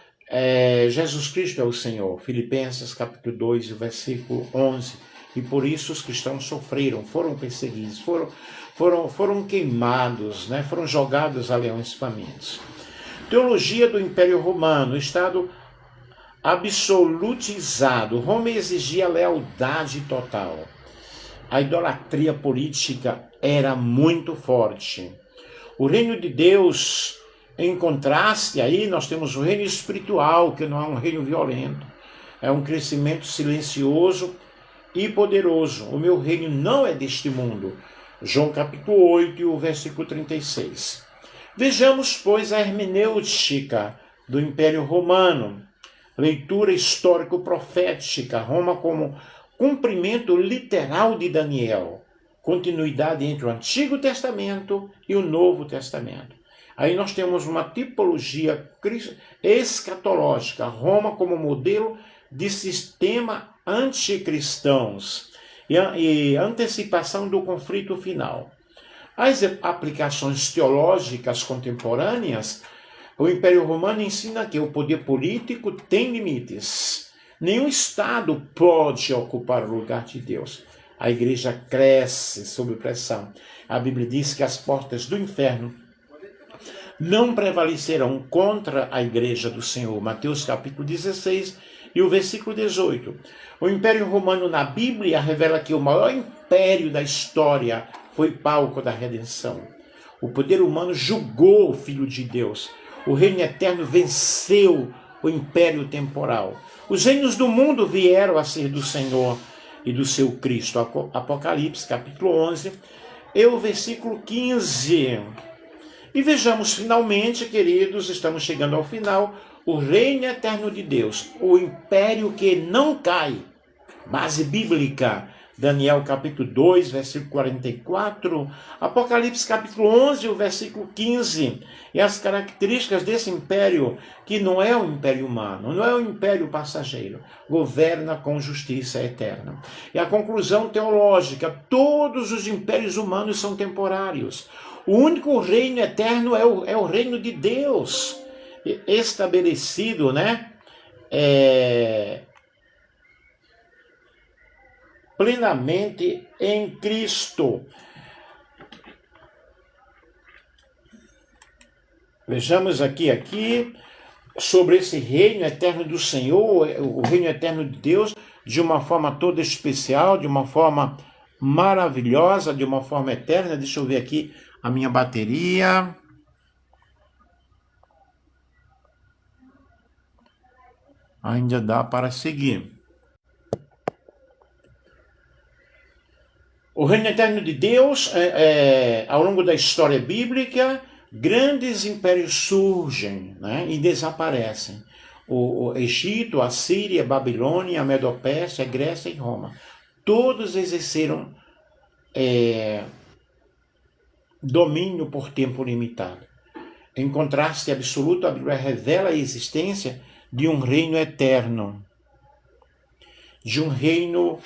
Jesus Cristo é o Senhor, Filipenses capítulo 2, versículo 11. E por isso os cristãos sofreram, foram perseguidos, foram queimados, né? Foram jogados a leões famintos. Teologia do Império Romano, Estado absolutizado. Roma exigia lealdade total. A idolatria política era muito forte. O reino de Deus, em contraste, aí nós temos o reino espiritual, que não é um reino violento, é um crescimento silencioso e poderoso. O meu reino não é deste mundo. João capítulo 8, o versículo 36. Vejamos, pois, a hermenêutica do Império Romano. Leitura histórico-profética, Roma como cumprimento literal de Daniel. Continuidade entre o Antigo Testamento e o Novo Testamento. Aí nós temos uma tipologia escatológica, Roma como modelo de sistema anticristãos e antecipação do conflito final. As aplicações teológicas contemporâneas, o Império Romano ensina que o poder político tem limites. Nenhum Estado pode ocupar o lugar de Deus. A igreja cresce sob pressão. A Bíblia diz que as portas do inferno não prevalecerão contra a igreja do Senhor. Mateus capítulo 16 e o versículo 18. O Império Romano na Bíblia revela que o maior império da história foi palco da redenção. O poder humano julgou o Filho de Deus. O reino eterno venceu o império temporal. Os reinos do mundo vieram a ser do Senhor e do seu Cristo. Apocalipse capítulo 11 e o versículo 15. E vejamos finalmente, queridos, estamos chegando ao final, o reino eterno de Deus, o império que não cai. Base bíblica, Daniel capítulo 2, versículo 44, Apocalipse capítulo 11, o versículo 15. E as características desse império, que não é um império humano, não é um império passageiro, governa com justiça eterna. E a conclusão teológica, todos os impérios humanos são temporários. O único reino eterno é o reino de Deus, estabelecido, plenamente em Cristo. Vejamos aqui sobre esse reino eterno do Senhor, o reino eterno de Deus, de uma forma toda especial, de uma forma maravilhosa, de uma forma eterna. Deixa eu ver aqui a minha bateria. Ainda dá para seguir. O reino eterno de Deus, ao longo da história bíblica, grandes impérios surgem, e desaparecem. O Egito, a Síria, a Babilônia, a Medopérsia, a Grécia e Roma. Todos exerceram domínio por tempo limitado. Em contraste absoluto, a Bíblia revela a existência de um reino eterno, de um reino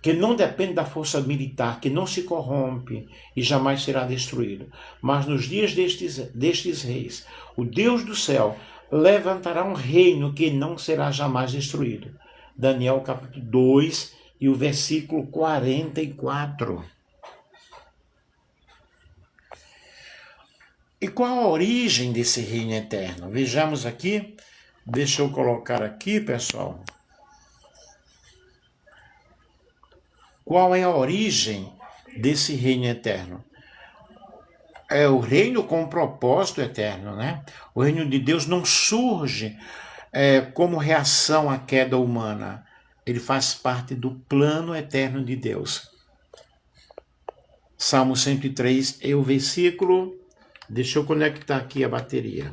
que não depende da força militar, que não se corrompe e jamais será destruído. Mas nos dias destes reis, o Deus do céu levantará um reino que não será jamais destruído. Daniel capítulo 2 e o versículo 44. E qual a origem desse reino eterno? Vejamos aqui, deixa eu colocar aqui, pessoal. Qual é a origem desse reino eterno? É o reino com um propósito eterno, O reino de Deus não surge como reação à queda humana. Ele faz parte do plano eterno de Deus. Salmo 103 é o versículo... Deixa eu conectar aqui a bateria.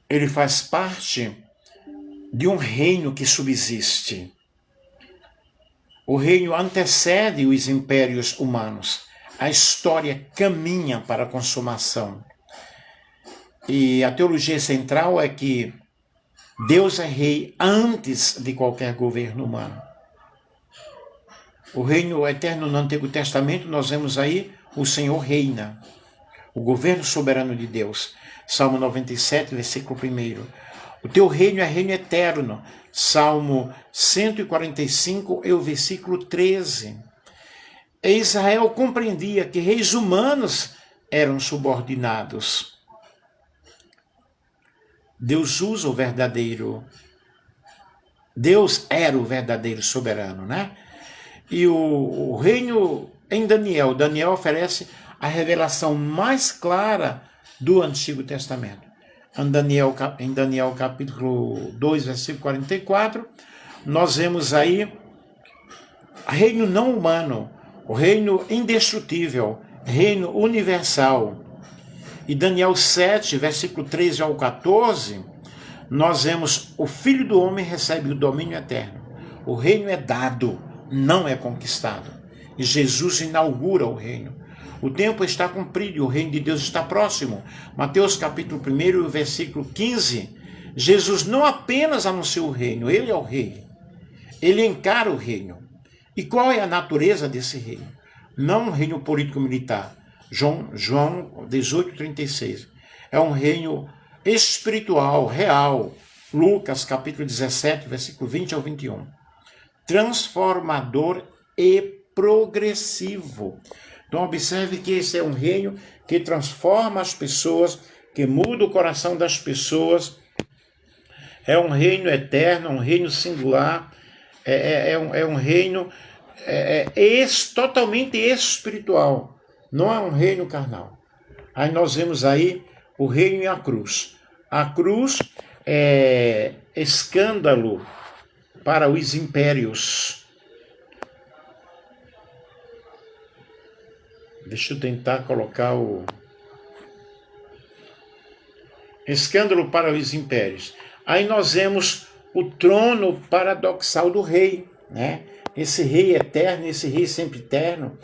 Ele faz parte de um reino que subsiste. O reino antecede os impérios humanos. A história caminha para a consumação. E a teologia central é que Deus é rei antes de qualquer governo humano. O reino eterno no Antigo Testamento, nós vemos aí o Senhor reina. O governo soberano de Deus. Salmo 97, versículo 1. O teu reino é reino eterno. Salmo 145, é o versículo 13. E Israel compreendia que reis humanos eram subordinados. Deus usa o verdadeiro. Deus era o verdadeiro soberano, E o reino em Daniel. Daniel oferece a revelação mais clara do Antigo Testamento. Em Daniel capítulo 2, versículo 44, nós vemos aí reino não humano, o reino indestrutível, reino universal. E Daniel 7, versículo 13 ao 14, nós vemos o Filho do Homem recebe o domínio eterno. O reino é dado, não é conquistado. E Jesus inaugura o reino. O tempo está cumprido e o reino de Deus está próximo. Mateus capítulo 1, versículo 15. Jesus não apenas anunciou o reino, ele é o rei. Ele encara o reino. E qual é a natureza desse reino? Não um reino político-militar. João 18:36. É um reino espiritual, real. Lucas capítulo 17, versículo 20 ao 21. Transformador e progressivo. Então observe que esse é um reino que transforma as pessoas, que muda o coração das pessoas. É um reino eterno, um reino singular, é um reino totalmente espiritual. Não é um reino carnal. Aí nós vemos aí o reino e a cruz. A cruz é escândalo para os impérios. Deixa eu tentar colocar o... Escândalo para os impérios. Aí nós vemos o trono paradoxal do rei, né? Esse rei eterno, esse rei sempre eterno.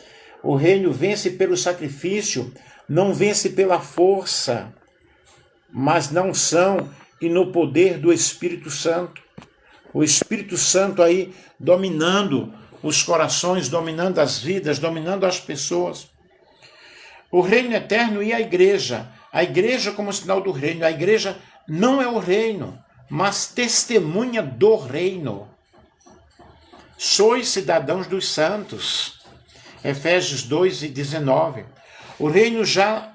O reino vence pelo sacrifício, não vence pela força, mas na unção e no poder do Espírito Santo. O Espírito Santo aí dominando os corações, dominando as vidas, dominando as pessoas. O reino eterno e a igreja. A igreja como sinal do reino. A igreja não é o reino, mas testemunha do reino. Sois cidadãos dos santos. Efésios 2:19. O reino já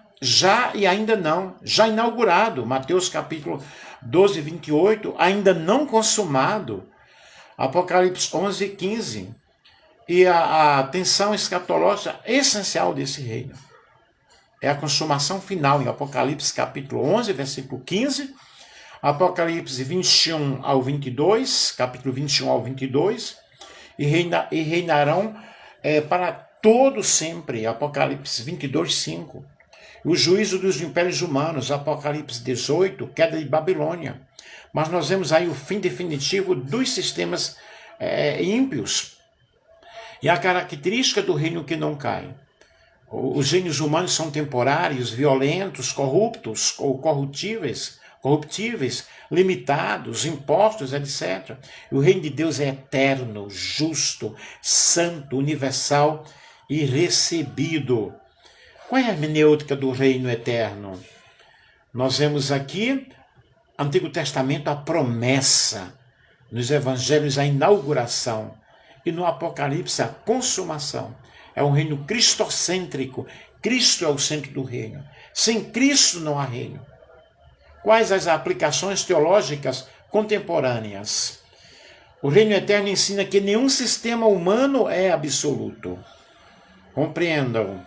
e ainda não. Já inaugurado. Mateus capítulo 12:28. Ainda não consumado. Apocalipse 11:15. E a tensão escatológica essencial desse reino é a consumação final em Apocalipse capítulo 11, versículo 15, Apocalipse 21 ao 22, capítulo 21 ao 22, e reinarão para todo sempre, Apocalipse 22, 5. O juízo dos impérios humanos, Apocalipse 18, queda de Babilônia. Mas nós vemos aí o fim definitivo dos sistemas ímpios. E a característica do reino que não cai. Os reinos humanos são temporários, violentos, corruptos ou corruptíveis, limitados, impostos, etc. E o reino de Deus é eterno, justo, santo, universal e recebido. Qual é a hermenêutica do reino eterno? Nós vemos aqui, Antigo Testamento, a promessa, nos evangelhos a inauguração e no Apocalipse a consumação. É um reino cristocêntrico. Cristo é o centro do reino. Sem Cristo não há reino. Quais as aplicações teológicas contemporâneas? O reino eterno ensina que nenhum sistema humano é absoluto. Compreendam.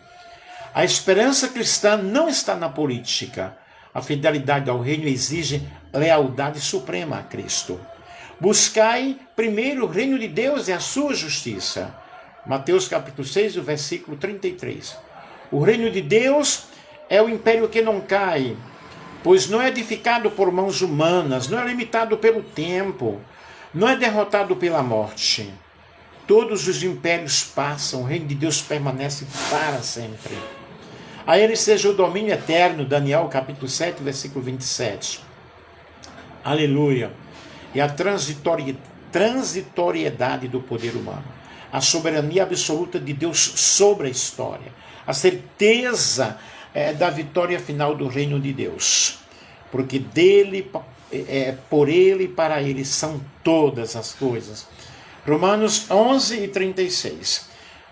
A esperança cristã não está na política. A fidelidade ao reino exige lealdade suprema a Cristo. Buscai primeiro o reino de Deus e a sua justiça. Mateus capítulo 6, o versículo 33. O reino de Deus é o império que não cai, pois não é edificado por mãos humanas, não é limitado pelo tempo, não é derrotado pela morte. Todos os impérios passam, o reino de Deus permanece para sempre. A ele seja o domínio eterno, Daniel capítulo 7, versículo 27. Aleluia. E a transitoriedade do poder humano. A soberania absoluta de Deus sobre a história. A certeza da vitória final do reino de Deus. Porque dele, por ele e para ele são todas as coisas. Romanos 11 e 36.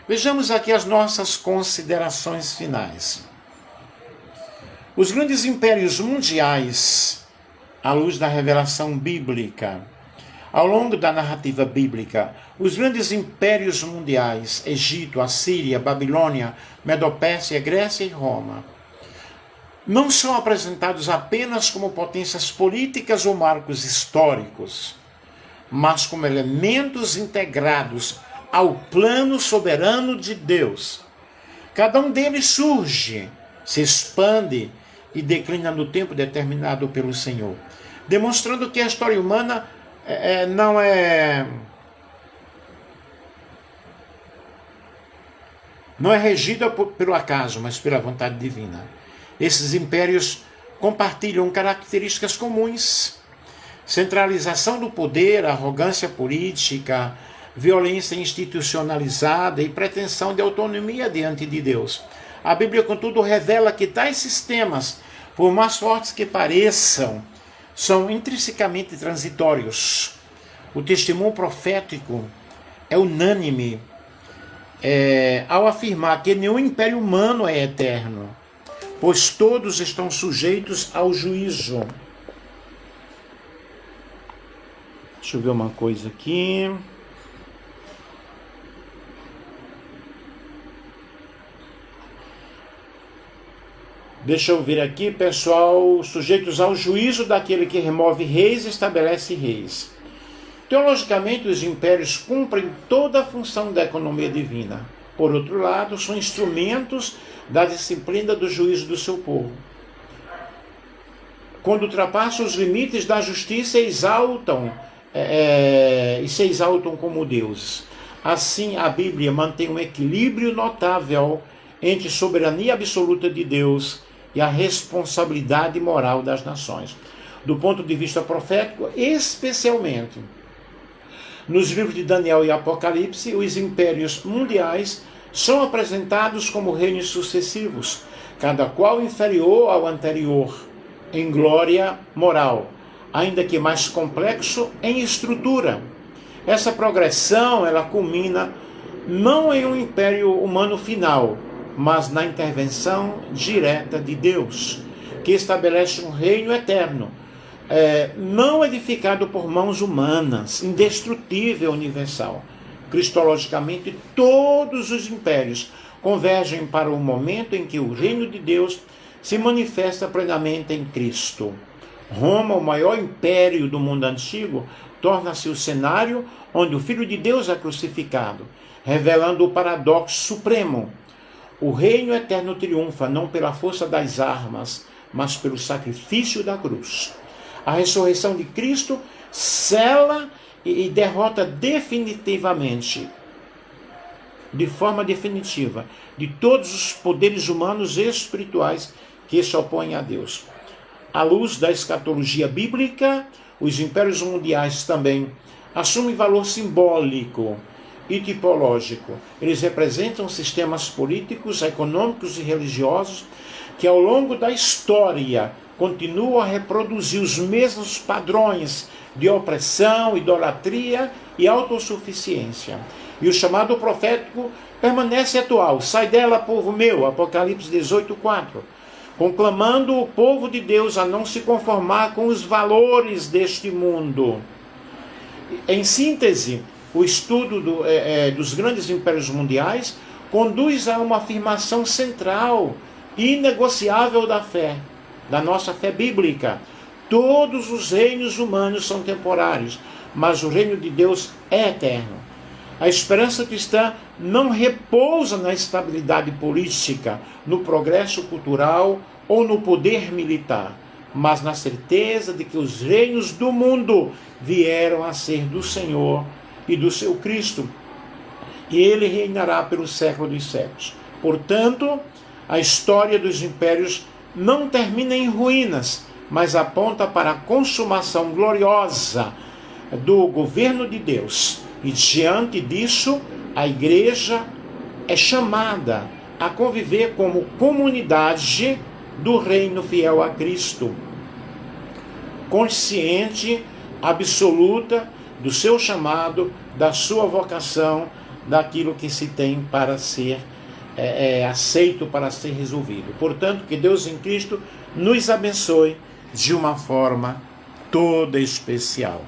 Vejamos aqui as nossas considerações finais. Os grandes impérios mundiais, à luz da revelação bíblica, ao longo da narrativa bíblica, os grandes impérios mundiais, Egito, Assíria, Babilônia, Medopérsia, Grécia e Roma, não são apresentados apenas como potências políticas ou marcos históricos, mas como elementos integrados ao plano soberano de Deus. Cada um deles surge, se expande e declina no tempo determinado pelo Senhor, demonstrando que a história humana não é regida pelo acaso, mas pela vontade divina. Esses impérios compartilham características comuns: centralização do poder, arrogância política, violência institucionalizada e pretensão de autonomia diante de Deus. A Bíblia, contudo, revela que tais sistemas, por mais fortes que pareçam, são intrinsecamente transitórios. O testemunho profético é unânime ao afirmar que nenhum império humano é eterno, pois todos estão sujeitos ao juízo. Deixa eu ver uma coisa aqui. Deixa eu ver aqui, pessoal. Sujeitos ao juízo daquele que remove reis e estabelece reis. Teologicamente, os impérios cumprem toda a função da economia divina. Por outro lado, são instrumentos da disciplina do juízo do seu povo. Quando ultrapassam os limites da justiça, se exaltam como deuses. Assim, a Bíblia mantém um equilíbrio notável entre a soberania absoluta de Deus e a responsabilidade moral das nações. Do ponto de vista profético, especialmente nos livros de Daniel e Apocalipse, os impérios mundiais são apresentados como reinos sucessivos, cada qual inferior ao anterior em glória moral, ainda que mais complexo em estrutura. Essa progressão, ela culmina não em um império humano final, mas na intervenção direta de Deus, que estabelece um reino eterno, não edificado por mãos humanas, indestrutível, universal. Cristologicamente, todos os impérios convergem para o momento em que o reino de Deus se manifesta plenamente em Cristo. Roma, o maior império do mundo antigo, torna-se o cenário onde o Filho de Deus é crucificado, revelando o paradoxo supremo. O reino eterno triunfa não pela força das armas, mas pelo sacrifício da cruz. A ressurreição de Cristo sela e derrota definitivamente, de forma definitiva, de todos os poderes humanos e espirituais que se opõem a Deus. À luz da escatologia bíblica, os impérios mundiais também assumem valor simbólico e tipológico. Eles representam sistemas políticos, econômicos e religiosos que ao longo da história continuam a reproduzir os mesmos padrões de opressão, idolatria e autossuficiência. E o chamado profético permanece atual. Sai dela, povo meu, Apocalipse 18:4. Conclamando o povo de Deus a não se conformar com os valores deste mundo. Em síntese, o estudo dos grandes impérios mundiais conduz a uma afirmação central e inegociável da fé, da nossa fé bíblica. Todos os reinos humanos são temporários, mas o reino de Deus é eterno. A esperança cristã não repousa na estabilidade política, no progresso cultural ou no poder militar, mas na certeza de que os reinos do mundo vieram a ser do Senhor e do seu Cristo, e ele reinará pelos séculos dos séculos. Portanto, a história dos impérios não termina em ruínas, mas aponta para a consumação gloriosa do governo de Deus. E diante disso, a igreja é chamada a conviver como comunidade do reino fiel a Cristo, consciente, absoluta do seu chamado, da sua vocação, daquilo que se tem para ser aceito, para ser resolvido. Portanto, que Deus em Cristo nos abençoe de uma forma toda especial.